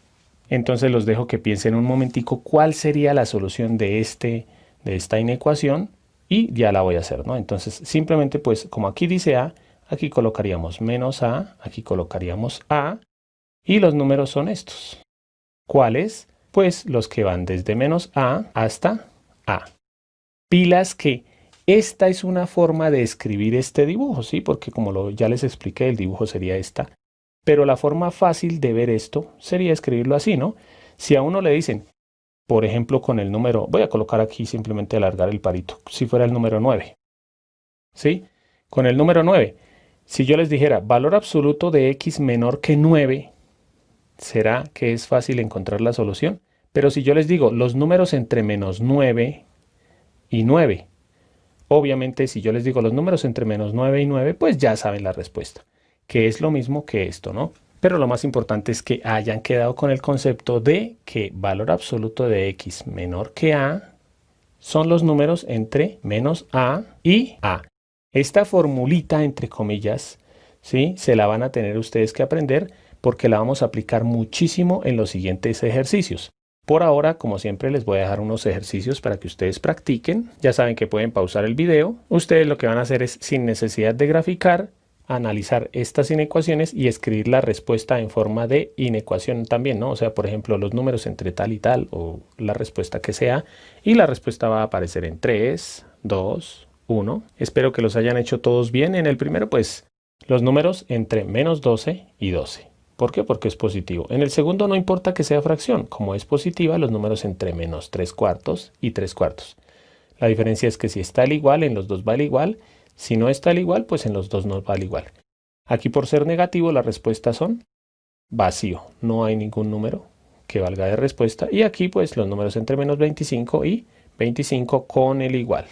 Speaker 5: Entonces los dejo que piensen un momentico cuál sería la solución de esta inecuación, y ya la voy a hacer, ¿no? Entonces simplemente, pues como aquí dice a, aquí colocaríamos menos a, aquí colocaríamos a, y los números son estos. ¿Cuáles? Pues los que van desde menos a hasta a. Pilas que esta es una forma de escribir este dibujo, ¿sí? Porque como ya les expliqué, el dibujo sería esta. Pero la forma fácil de ver esto sería escribirlo así, ¿no? Si a uno le dicen, por ejemplo, con el número, voy a colocar aquí simplemente alargar el palito, si fuera el número 9, ¿sí? Con el número 9, si yo les dijera valor absoluto de x menor que 9, ¿será que es fácil encontrar la solución? Pero si yo les digo los números entre menos 9 y 9, obviamente si yo les digo los números entre menos 9 y 9, pues ya saben la respuesta, que es lo mismo que esto, ¿no? Pero lo más importante es que hayan quedado con el concepto de que valor absoluto de x menor que a son los números entre menos a y a. Esta formulita, entre comillas, ¿sí? Se la van a tener ustedes que aprender porque la vamos a aplicar muchísimo en los siguientes ejercicios. Por ahora, como siempre, les voy a dejar unos ejercicios para que ustedes practiquen. Ya saben que pueden pausar el video. Ustedes lo que van a hacer es, sin necesidad de graficar, analizar estas inecuaciones y escribir la respuesta en forma de inecuación también, ¿no? O sea, por ejemplo, los números entre tal y tal o la respuesta que sea, y la respuesta va a aparecer en 3, 2, 1. Espero que los hayan hecho todos bien. En el primero, pues, los números entre menos 12 y 12. ¿Por qué? Porque es positivo. En el segundo no importa que sea fracción. Como es positiva, los números entre menos 3/4 y 3/4. La diferencia es que si está al igual, en los dos va al igual. Si no está al igual, pues en los dos no va al igual. Aquí por ser negativo, las respuestas son vacío. No hay ningún número que valga de respuesta. Y aquí pues los números entre menos 25 y 25 con el igual.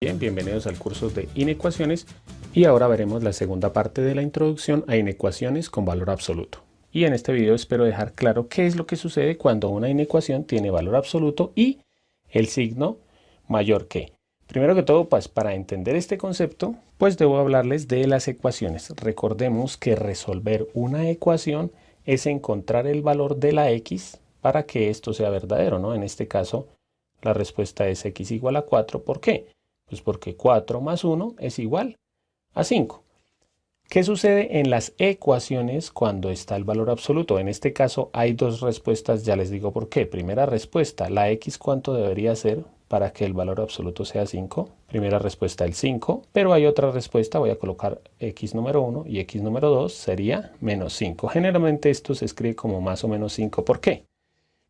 Speaker 5: Bien, bienvenidos al curso de inecuaciones y ahora veremos la segunda parte de la introducción a inecuaciones con valor absoluto. Y en este video espero dejar claro qué es lo que sucede cuando una inecuación tiene valor absoluto y el signo mayor que. Primero que todo, pues para entender este concepto, pues debo hablarles de las ecuaciones. Recordemos que resolver una ecuación es encontrar el valor de la x para que esto sea verdadero, ¿no? En este caso, la respuesta es x igual a 4. ¿Por qué? Pues porque 4 más 1 es igual a 5. ¿Qué sucede en las ecuaciones cuando está el valor absoluto? En este caso hay dos respuestas, ya les digo por qué. Primera respuesta, la x ¿cuánto debería ser para que el valor absoluto sea 5? Primera respuesta, el 5, pero hay otra respuesta, voy a colocar x número 1 y x número 2 sería menos 5. Generalmente esto se escribe como más o menos 5. ¿Por qué?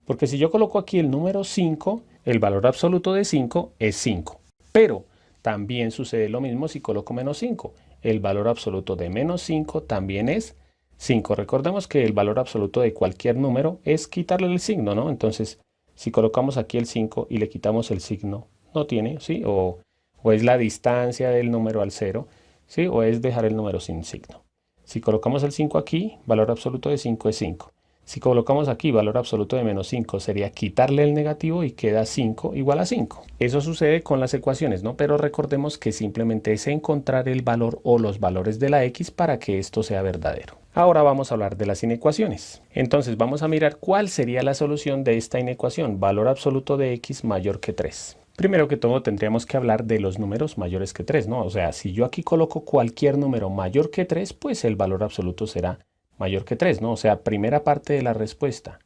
Speaker 5: Porque si yo coloco aquí el número 5, el valor absoluto de 5 es 5. Pero también sucede lo mismo si coloco menos 5. El valor absoluto de menos 5 también es 5. Recordemos que el valor absoluto de cualquier número es quitarle el signo, ¿no? Entonces, si colocamos aquí el 5 y le quitamos el signo, no tiene, ¿sí? O es la distancia del número al 0, ¿sí? O es dejar el número sin signo. Si colocamos el 5 aquí, valor absoluto de 5 es 5. Si colocamos aquí valor absoluto de menos 5, sería quitarle el negativo y queda 5 igual a 5. Eso sucede con las ecuaciones, ¿no? Pero recordemos que simplemente es encontrar el valor o los valores de la x para que esto sea verdadero. Ahora vamos a hablar de las inecuaciones. Entonces vamos a mirar cuál sería la solución de esta inecuación, valor absoluto de x mayor que 3. Primero que todo tendríamos que hablar de los números mayores que 3, ¿no? O sea, si yo aquí coloco cualquier número mayor que 3, pues el valor absoluto será mayor que 3, ¿no? O sea, primera parte de la respuesta.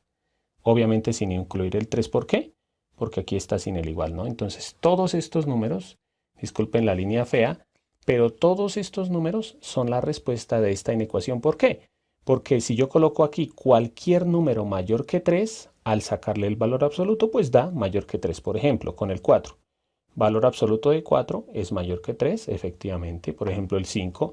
Speaker 5: Obviamente sin incluir el 3, ¿por qué? Porque aquí está sin el igual, ¿no? Entonces, todos estos números, disculpen la línea fea, pero todos estos números son la respuesta de esta inecuación. ¿Por qué? Porque si yo coloco aquí cualquier número mayor que 3, al sacarle el valor absoluto, pues da mayor que 3. Por ejemplo, con el 4. Valor absoluto de 4 es mayor que 3, efectivamente. Por ejemplo, el 5.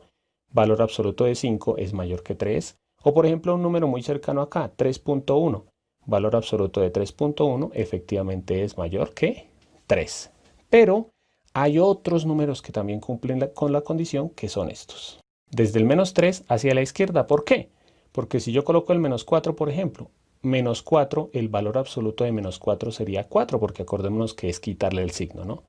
Speaker 5: Valor absoluto de 5 es mayor que 3. O por ejemplo un número muy cercano acá, 3.1. Valor absoluto de 3.1 efectivamente es mayor que 3. Pero hay otros números que también cumplen con la condición, que son estos. Desde el menos 3 hacia la izquierda. ¿Por qué? Porque si yo coloco el menos 4, por ejemplo, menos 4, el valor absoluto de menos 4 sería 4, porque acordémonos que es quitarle el signo, ¿no?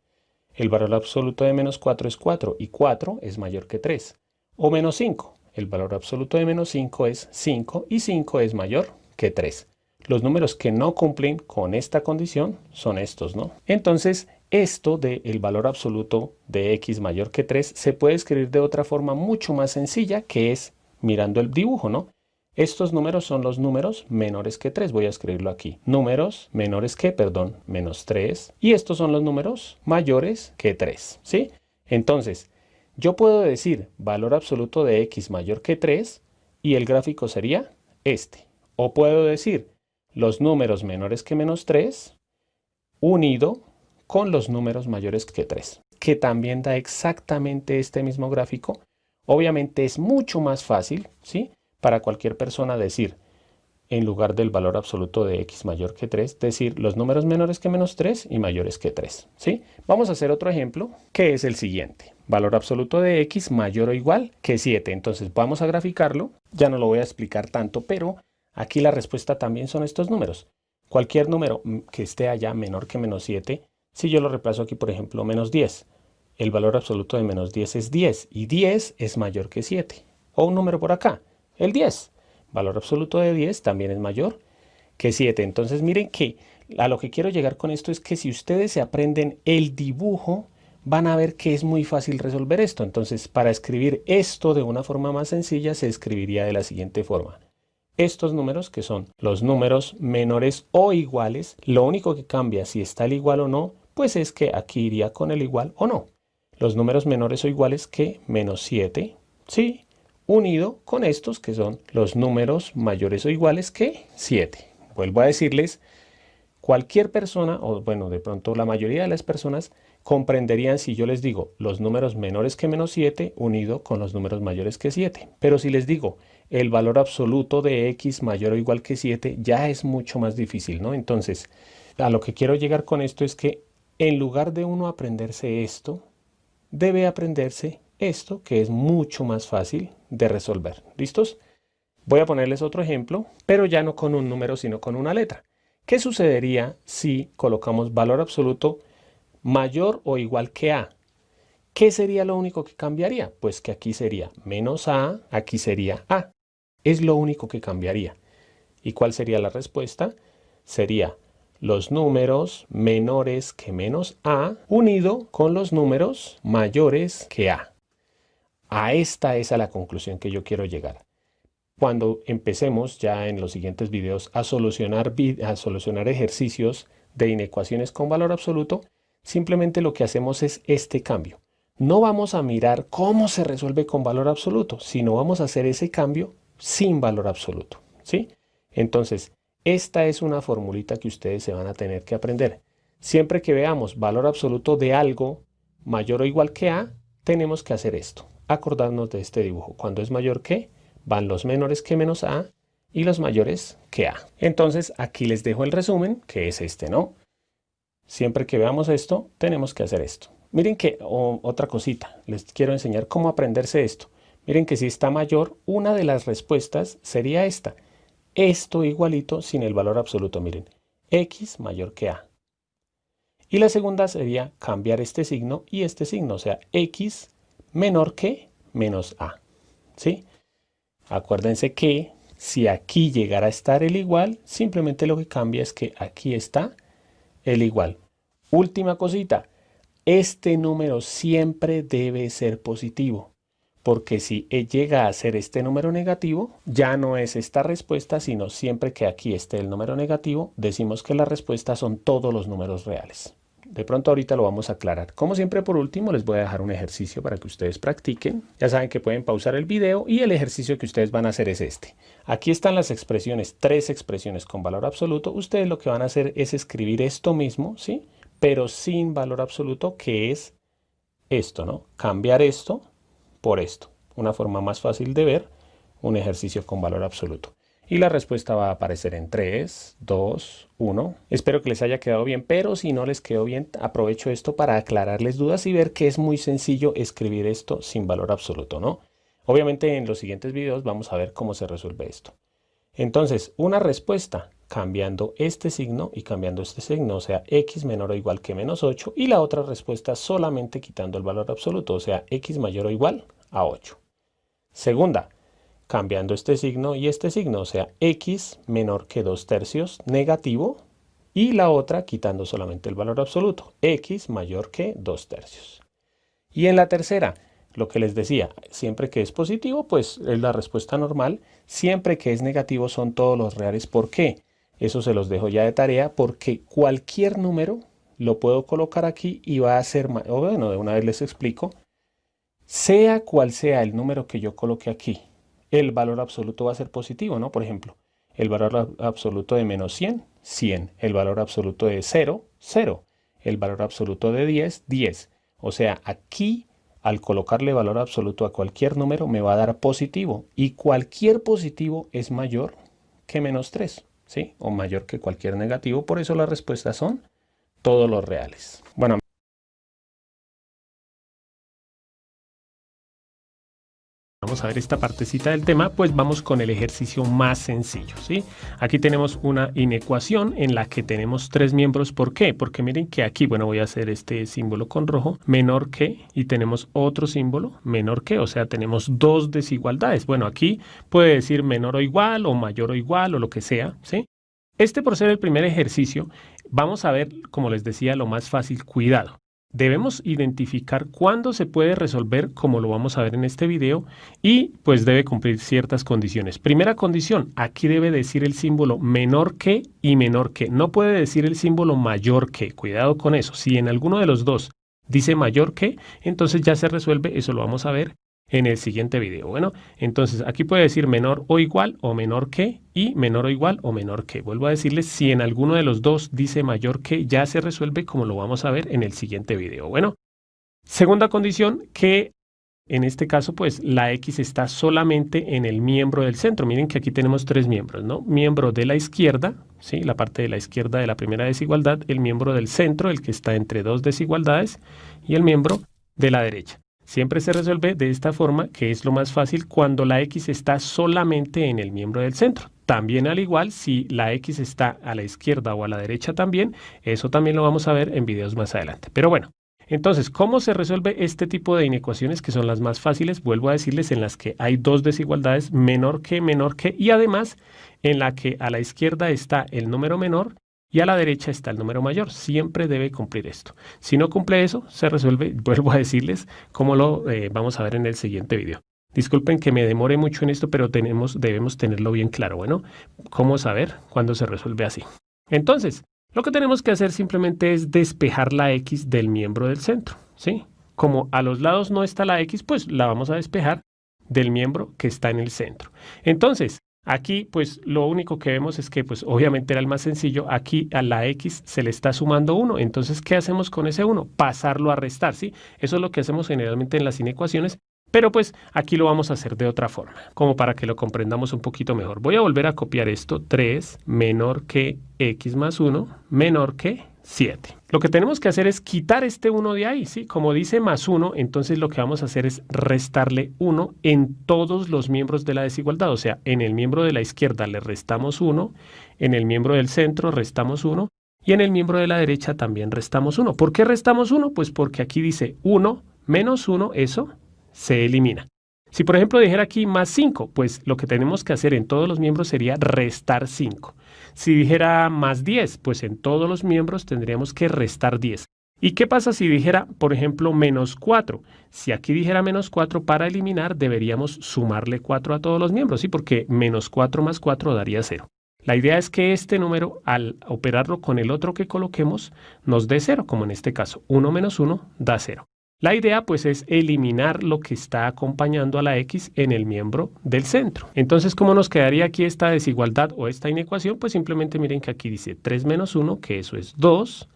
Speaker 5: El valor absoluto de menos 4 es 4 y 4 es mayor que 3. O menos 5. El valor absoluto de menos 5 es 5 y 5 es mayor que 3. Los números que no cumplen con esta condición son estos, ¿no? Entonces, esto del valor absoluto de x mayor que 3 se puede escribir de otra forma mucho más sencilla, que es mirando el dibujo, ¿no? Estos números son los números menores que 3. Voy a escribirlo aquí. Números menores que, menos 3. Y estos son los números mayores que 3, ¿sí? Entonces, yo puedo decir valor absoluto de x mayor que 3 y el gráfico sería este. O puedo decir los números menores que menos 3 unido con los números mayores que 3, que también da exactamente este mismo gráfico. Obviamente es mucho más fácil, ¿sí?, para cualquier persona decir, en lugar del valor absoluto de x mayor que 3, decir los números menores que menos 3 y mayores que 3, ¿sí? Vamos a hacer otro ejemplo, que es el siguiente. Valor absoluto de x mayor o igual que 7. Entonces vamos a graficarlo. Ya no lo voy a explicar tanto, pero aquí la respuesta también son estos números. Cualquier número que esté allá menor que menos 7, si yo lo reemplazo aquí, por ejemplo, menos 10, el valor absoluto de menos 10 es 10 y 10 es mayor que 7. O un número por acá, el 10. Valor absoluto de 10 también es mayor que 7. Entonces miren que a lo que quiero llegar con esto es que si ustedes se aprenden el dibujo, van a ver que es muy fácil resolver esto. Entonces, para escribir esto de una forma más sencilla, se escribiría de la siguiente forma. Estos números, que son los números menores o iguales, lo único que cambia si está el igual o no, pues es que aquí iría con el igual o no. Los números menores o iguales que menos 7, ¿sí?, unido con estos que son los números mayores o iguales que 7. Vuelvo a decirles, cualquier persona, o bueno, de pronto la mayoría de las personas, comprenderían si yo les digo los números menores que menos 7 unido con los números mayores que 7. Pero si les digo el valor absoluto de x mayor o igual que 7, ya es mucho más difícil, ¿no? Entonces, a lo que quiero llegar con esto es que en lugar de uno aprenderse esto, debe aprenderse esto, que es mucho más fácil de resolver. ¿Listos? Voy a ponerles otro ejemplo, pero ya no con un número, sino con una letra. ¿Qué sucedería si colocamos valor absoluto mayor o igual que a? ¿Qué sería lo único que cambiaría? Pues que aquí sería menos a, aquí sería a. Es lo único que cambiaría. ¿Y cuál sería la respuesta? Sería los números menores que menos a unido con los números mayores que a. A esta es a la conclusión que yo quiero llegar. Cuando empecemos ya en los siguientes videos a solucionar ejercicios de inecuaciones con valor absoluto, simplemente lo que hacemos es este cambio. No vamos a mirar cómo se resuelve con valor absoluto, sino vamos a hacer ese cambio sin valor absoluto, ¿sí? Entonces, esta es una formulita que ustedes se van a tener que aprender. Siempre que veamos valor absoluto de algo mayor o igual que a, tenemos que hacer esto. Acordarnos de este dibujo. Cuando es mayor que, van los menores que menos a y los mayores que a. Entonces, aquí les dejo el resumen, que es este, ¿no? Siempre que veamos esto, tenemos que hacer esto. Miren que, otra cosita, les quiero enseñar cómo aprenderse esto. Miren que si está mayor, una de las respuestas sería esta. Esto igualito sin el valor absoluto, miren. X mayor que a. Y la segunda sería cambiar este signo y este signo, o sea, X menor que menos a, ¿sí? Acuérdense que si aquí llegara a estar el igual, simplemente lo que cambia es que aquí está el igual. Última cosita, este número siempre debe ser positivo, porque si llega a ser este número negativo, ya no es esta respuesta, sino siempre que aquí esté el número negativo, decimos que la respuesta son todos los números reales. De pronto ahorita lo vamos a aclarar. Como siempre, por último, les voy a dejar un ejercicio para que ustedes practiquen. Ya saben que pueden pausar el video y el ejercicio que ustedes van a hacer es este. Aquí están las expresiones, 3 expresiones con valor absoluto. Ustedes lo que van a hacer es escribir esto mismo, ¿sí? Pero sin valor absoluto, que es esto, ¿no? Cambiar esto por esto. Una forma más fácil de ver un ejercicio con valor absoluto. Y la respuesta va a aparecer en 3, 2, 1. Espero que les haya quedado bien, pero si no les quedó bien, aprovecho esto para aclararles dudas y ver que es muy sencillo escribir esto sin valor absoluto, ¿no? Obviamente en los siguientes videos vamos a ver cómo se resuelve esto. Entonces, una respuesta cambiando este signo y cambiando este signo, o sea, x menor o igual que menos 8, y la otra respuesta solamente quitando el valor absoluto, o sea, x mayor o igual a 8. Segunda, cambiando este signo y este signo, o sea, x menor que 2/3 negativo, y la otra quitando solamente el valor absoluto, x mayor que 2/3. Y en la tercera, lo que les decía, siempre que es positivo, pues es la respuesta normal. Siempre que es negativo son todos los reales. ¿Por qué? Eso se los dejo ya de tarea, porque cualquier número lo puedo colocar aquí y va a ser, o bueno, de una vez les explico, sea cual sea el número que yo coloque aquí, el valor absoluto va a ser positivo, ¿no? Por ejemplo, el valor absoluto de menos 100, 100. El valor absoluto de 0, 0. El valor absoluto de 10, 10. O sea, aquí, al colocarle valor absoluto a cualquier número, me va a dar positivo. Y cualquier positivo es mayor que menos 3, ¿sí? O mayor que cualquier negativo. Por eso las respuestas son todos los reales. Bueno, vamos a ver esta partecita del tema, pues vamos con el ejercicio más sencillo, ¿sí? Aquí tenemos una inecuación en la que tenemos tres miembros. ¿Por qué? Porque miren que aquí, bueno, voy a hacer este símbolo con rojo, menor que, y tenemos otro símbolo, menor que, o sea, tenemos dos desigualdades. Bueno, aquí puede decir menor o igual, o mayor o igual, o lo que sea, ¿sí? Por ser el primer ejercicio, vamos a ver, como les decía, lo más fácil, cuidado. Debemos identificar cuándo se puede resolver, como lo vamos a ver en este video, y pues debe cumplir ciertas condiciones. Primera condición, aquí debe decir el símbolo menor que y menor que. No puede decir el símbolo mayor que. Cuidado con eso. Si en alguno de los dos dice mayor que, entonces ya se resuelve. Eso lo vamos a ver en el siguiente video. Bueno, entonces aquí puede decir menor o igual o menor que y menor o igual o menor que. Vuelvo a decirles, si en alguno de los dos dice mayor que, ya se resuelve, como lo vamos a ver en el siguiente video. Bueno, segunda condición, que en este caso pues la X está solamente en el miembro del centro. Miren que aquí tenemos tres miembros, ¿no? Miembro de la izquierda, ¿sí? La parte de la izquierda de la primera desigualdad, el miembro del centro, el que está entre dos desigualdades, y el miembro de la derecha. Siempre se resuelve de esta forma, que es lo más fácil cuando la X está solamente en el miembro del centro. También al igual, si la X está a la izquierda o a la derecha también, eso también lo vamos a ver en videos más adelante. Pero bueno, entonces, ¿cómo se resuelve este tipo de inecuaciones que son las más fáciles? Vuelvo a decirles, en las que hay dos desigualdades, menor que, y además en la que a la izquierda está el número menor y a la derecha está el número mayor. Siempre debe cumplir esto. Si no cumple eso, se resuelve, vuelvo a decirles, como lo vamos a ver en el siguiente video. Disculpen que me demore mucho en esto, pero debemos tenerlo bien claro. Bueno, ¿cómo saber cuándo se resuelve así? Entonces, lo que tenemos que hacer simplemente es despejar la X del miembro del centro, ¿sí? Como a los lados no está la X, pues la vamos a despejar del miembro que está en el centro. Entonces, aquí, pues, lo único que vemos es que, pues, obviamente era el más sencillo. Aquí a la X se le está sumando 1. Entonces, ¿qué hacemos con ese 1? Pasarlo a restar, ¿sí? Eso es lo que hacemos generalmente en las inecuaciones. Pero, pues, aquí lo vamos a hacer de otra forma, como para que lo comprendamos un poquito mejor. Voy a volver a copiar esto. 3 menor que X más 1 menor que 7. Lo que tenemos que hacer es quitar este 1 de ahí, ¿sí? Como dice más 1, entonces lo que vamos a hacer es restarle 1 en todos los miembros de la desigualdad. O sea, en el miembro de la izquierda le restamos 1, en el miembro del centro restamos 1 y en el miembro de la derecha también restamos 1. ¿Por qué restamos 1? Pues porque aquí dice 1 menos 1, eso se elimina. Si por ejemplo dijera aquí más 5, pues lo que tenemos que hacer en todos los miembros sería restar 5. Si dijera más 10, pues en todos los miembros tendríamos que restar 10. ¿Y qué pasa si dijera, por ejemplo, menos 4? Si aquí dijera menos 4, para eliminar deberíamos sumarle 4 a todos los miembros, ¿sí? Porque menos 4 más 4 daría 0. La idea es que este número, al operarlo con el otro que coloquemos, nos dé 0, como en este caso. 1 menos 1 da 0. La idea pues es eliminar lo que está acompañando a la X en el miembro del centro. Entonces, ¿cómo nos quedaría aquí esta desigualdad o esta inecuación? Pues simplemente miren que aquí dice 3 menos 1, que eso es 2,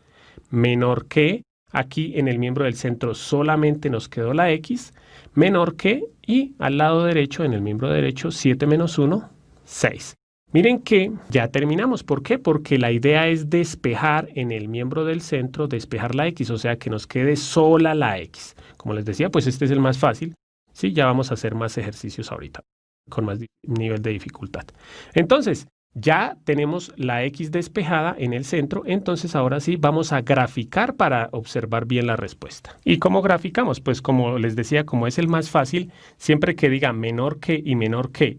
Speaker 5: menor que, aquí en el miembro del centro solamente nos quedó la X, menor que, y al lado derecho, en el miembro derecho, 7 menos 1, 6. Miren que ya terminamos. ¿Por qué? Porque la idea es despejar en el miembro del centro, despejar la X, o sea que nos quede sola la X. Como les decía, pues este es el más fácil. Sí, ya vamos a hacer más ejercicios ahorita, con más nivel de dificultad. Entonces, ya tenemos la X despejada en el centro, entonces ahora sí vamos a graficar para observar bien la respuesta. ¿Y cómo graficamos? Pues como les decía, como es el más fácil, siempre que diga menor que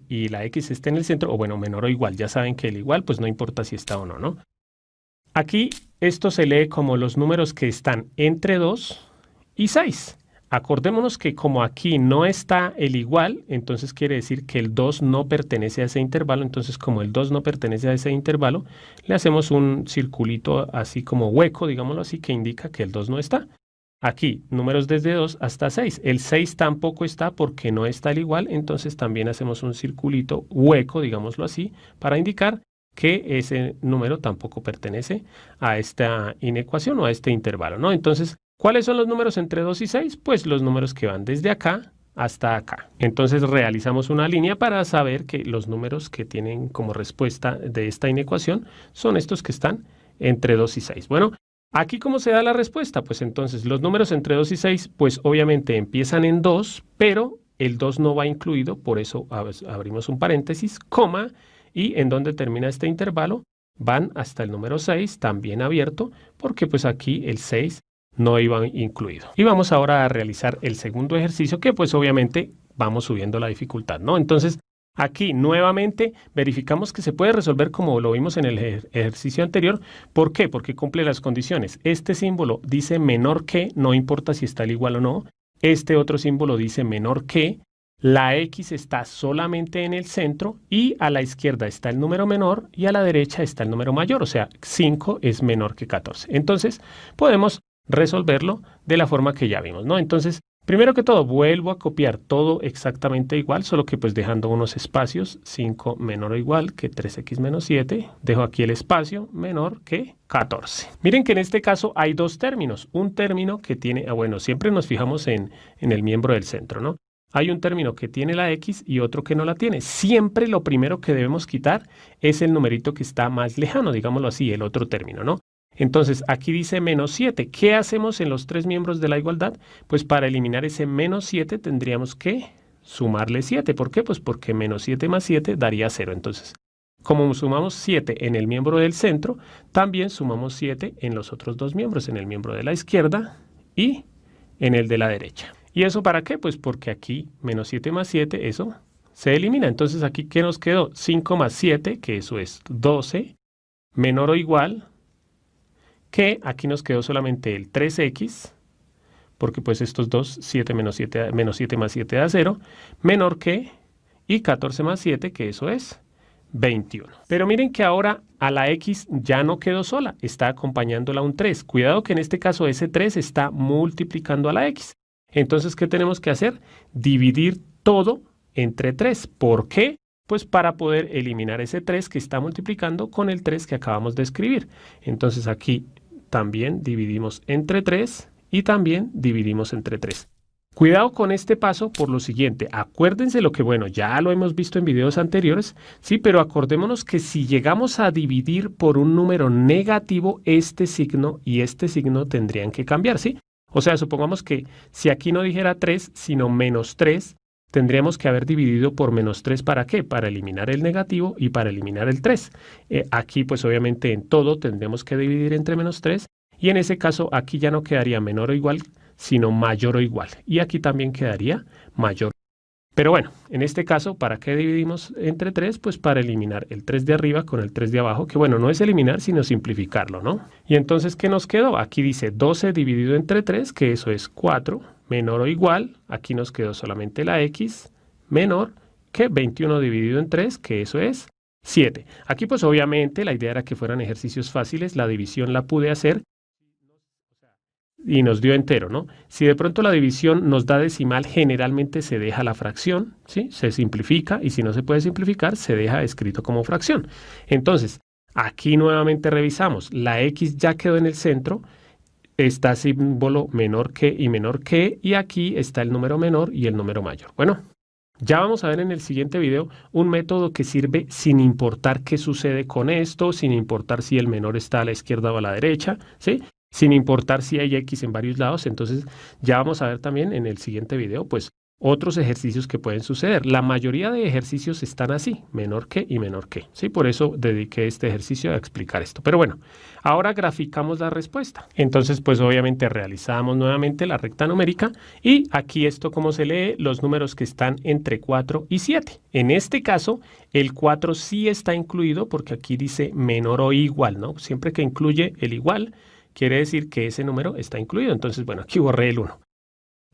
Speaker 5: y la X esté en el centro, o bueno, menor o igual, ya saben que el igual pues no importa si está o no, ¿no? Aquí esto se lee como los números que están entre 2 y 6. Acordémonos que como aquí no está el igual, entonces quiere decir que el 2 no pertenece a ese intervalo. Entonces, como el 2 no pertenece a ese intervalo, le hacemos un circulito así como hueco, digámoslo así, que indica que el 2 no está. Aquí, números desde 2 hasta 6. El 6 tampoco está porque no está al igual, entonces también hacemos un circulito hueco, digámoslo así, para indicar que ese número tampoco pertenece a esta inecuación o a este intervalo, ¿no? Entonces, ¿cuáles son los números entre 2 y 6? Pues los números que van desde acá hasta acá. Entonces realizamos una línea para saber que los números que tienen como respuesta de esta inecuación son estos que están entre 2 y 6. Bueno, aquí ¿cómo se da la respuesta? Pues entonces los números entre 2 y 6 pues obviamente empiezan en 2, pero el 2 no va incluido, por eso abrimos un paréntesis, coma, y en donde termina este intervalo van hasta el número 6, también abierto, porque pues aquí el 6 no iba incluido. Y vamos ahora a realizar el segundo ejercicio, que pues obviamente vamos subiendo la dificultad, ¿no? Entonces, aquí nuevamente verificamos que se puede resolver como lo vimos en el ejercicio anterior. ¿Por qué? Porque cumple las condiciones. Este símbolo dice menor que, no importa si está al igual o no. Este otro símbolo dice menor que. La X está solamente en el centro y a la izquierda está el número menor y a la derecha está el número mayor, o sea, 5 es menor que 14. Entonces, podemos resolverlo de la forma que ya vimos, ¿no? Entonces, primero que todo, vuelvo a copiar todo exactamente igual, solo que pues dejando unos espacios, 5 menor o igual que 3x menos 7, dejo aquí el espacio menor que 14. Miren que en este caso hay dos términos, un término que tiene, bueno, siempre nos fijamos en el miembro del centro, ¿no? Hay un término que tiene la X y otro que no la tiene. Siempre lo primero que debemos quitar es el numerito que está más lejano, digámoslo así, el otro término, ¿no? Entonces, aquí dice menos 7. ¿Qué hacemos en los tres miembros de la igualdad? Pues para eliminar ese menos 7 tendríamos que sumarle 7. ¿Por qué? Pues porque menos 7 más 7 daría 0. Entonces, como sumamos 7 en el miembro del centro, también sumamos 7 en los otros dos miembros, en el miembro de la izquierda y en el de la derecha. ¿Y eso para qué? Pues porque aquí menos 7 más 7, eso se elimina. Entonces aquí, ¿qué nos quedó? 5 más 7, que eso es 12, menor o igual que aquí nos quedó solamente el 3x, porque pues estos dos, 7 menos 7 más 7 da 0, menor que, y 14 más 7, que eso es 21. Pero miren que ahora a la X ya no quedó sola, está acompañándola un 3. Cuidado que en este caso ese 3 está multiplicando a la X. Entonces, ¿qué tenemos que hacer? Dividir todo entre 3. ¿Por qué? Pues para poder eliminar ese 3 que está multiplicando con el 3 que acabamos de escribir. Entonces aquí también dividimos entre 3 y también dividimos entre 3. Cuidado con este paso por lo siguiente. Acuérdense lo que, bueno, ya lo hemos visto en videos anteriores, sí, pero acordémonos que si llegamos a dividir por un número negativo, este signo y este signo tendrían que cambiar, ¿sí? O sea, supongamos que si aquí no dijera 3, sino menos 3, tendríamos que haber dividido por menos 3, ¿para qué? Para eliminar el negativo y para eliminar el 3. Aquí, pues obviamente en todo tendremos que dividir entre menos 3, y en ese caso aquí ya no quedaría menor o igual, sino mayor o igual. Y aquí también quedaría mayor. Pero bueno, en este caso, ¿para qué dividimos entre 3? Pues para eliminar el 3 de arriba con el 3 de abajo, que bueno, no es eliminar, sino simplificarlo, ¿no? Y entonces, ¿qué nos quedó? Aquí dice 12 dividido entre 3, que eso es 4, menor o igual, aquí nos quedó solamente la X, menor que 21 dividido en 3, que eso es 7. Aquí pues obviamente la idea era que fueran ejercicios fáciles, la división la pude hacer y nos dio entero, ¿no? Si de pronto la división nos da decimal, generalmente se deja la fracción, ¿sí? Se simplifica, y si no se puede simplificar, se deja escrito como fracción. Entonces, aquí nuevamente revisamos, la X ya quedó en el centro, está símbolo menor que y menor que, y aquí está el número menor y el número mayor. Bueno, ya vamos a ver en el siguiente video un método que sirve sin importar qué sucede con esto, sin importar si el menor está a la izquierda o a la derecha, ¿sí? Sin importar si hay X en varios lados. Entonces ya vamos a ver también en el siguiente video pues otros ejercicios que pueden suceder. La mayoría de ejercicios están así, menor que y menor que, ¿sí? Por eso dediqué este ejercicio a explicar esto. Pero bueno, ahora graficamos la respuesta. Entonces pues obviamente realizamos nuevamente la recta numérica y aquí esto como se lee, los números que están entre 4 y 7. En este caso el 4 sí está incluido porque aquí dice menor o igual, ¿no? Siempre que incluye el igual, quiere decir que ese número está incluido. Entonces, bueno, aquí borré el 1.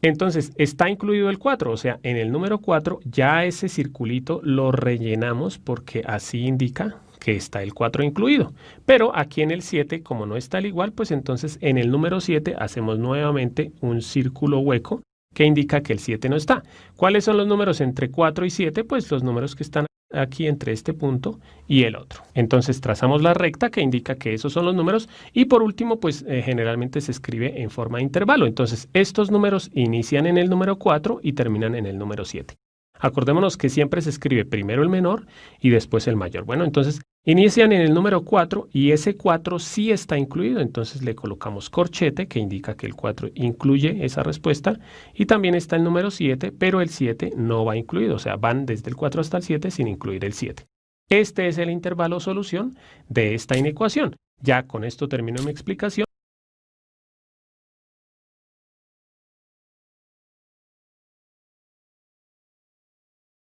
Speaker 5: Entonces, está incluido el 4, o sea, en el número 4 ya ese circulito lo rellenamos porque así indica que está el 4 incluido. Pero aquí en el 7, como no está el igual, pues entonces en el número 7 hacemos nuevamente un círculo hueco que indica que el 7 no está. ¿Cuáles son los números entre 4 y 7? Pues los números que están aquí entre este punto y el otro. Entonces trazamos la recta que indica que esos son los números y por último pues generalmente se escribe en forma de intervalo. Entonces estos números inician en el número 4 y terminan en el número 7. Acordémonos que siempre se escribe primero el menor y después el mayor. Bueno, entonces inician en el número 4 y ese 4 sí está incluido. Entonces le colocamos corchete que indica que el 4 incluye esa respuesta. Y también está el número 7, pero el 7 no va incluido. O sea, van desde el 4 hasta el 7 sin incluir el 7. Este es el intervalo solución de esta inecuación. Ya con esto termino mi explicación.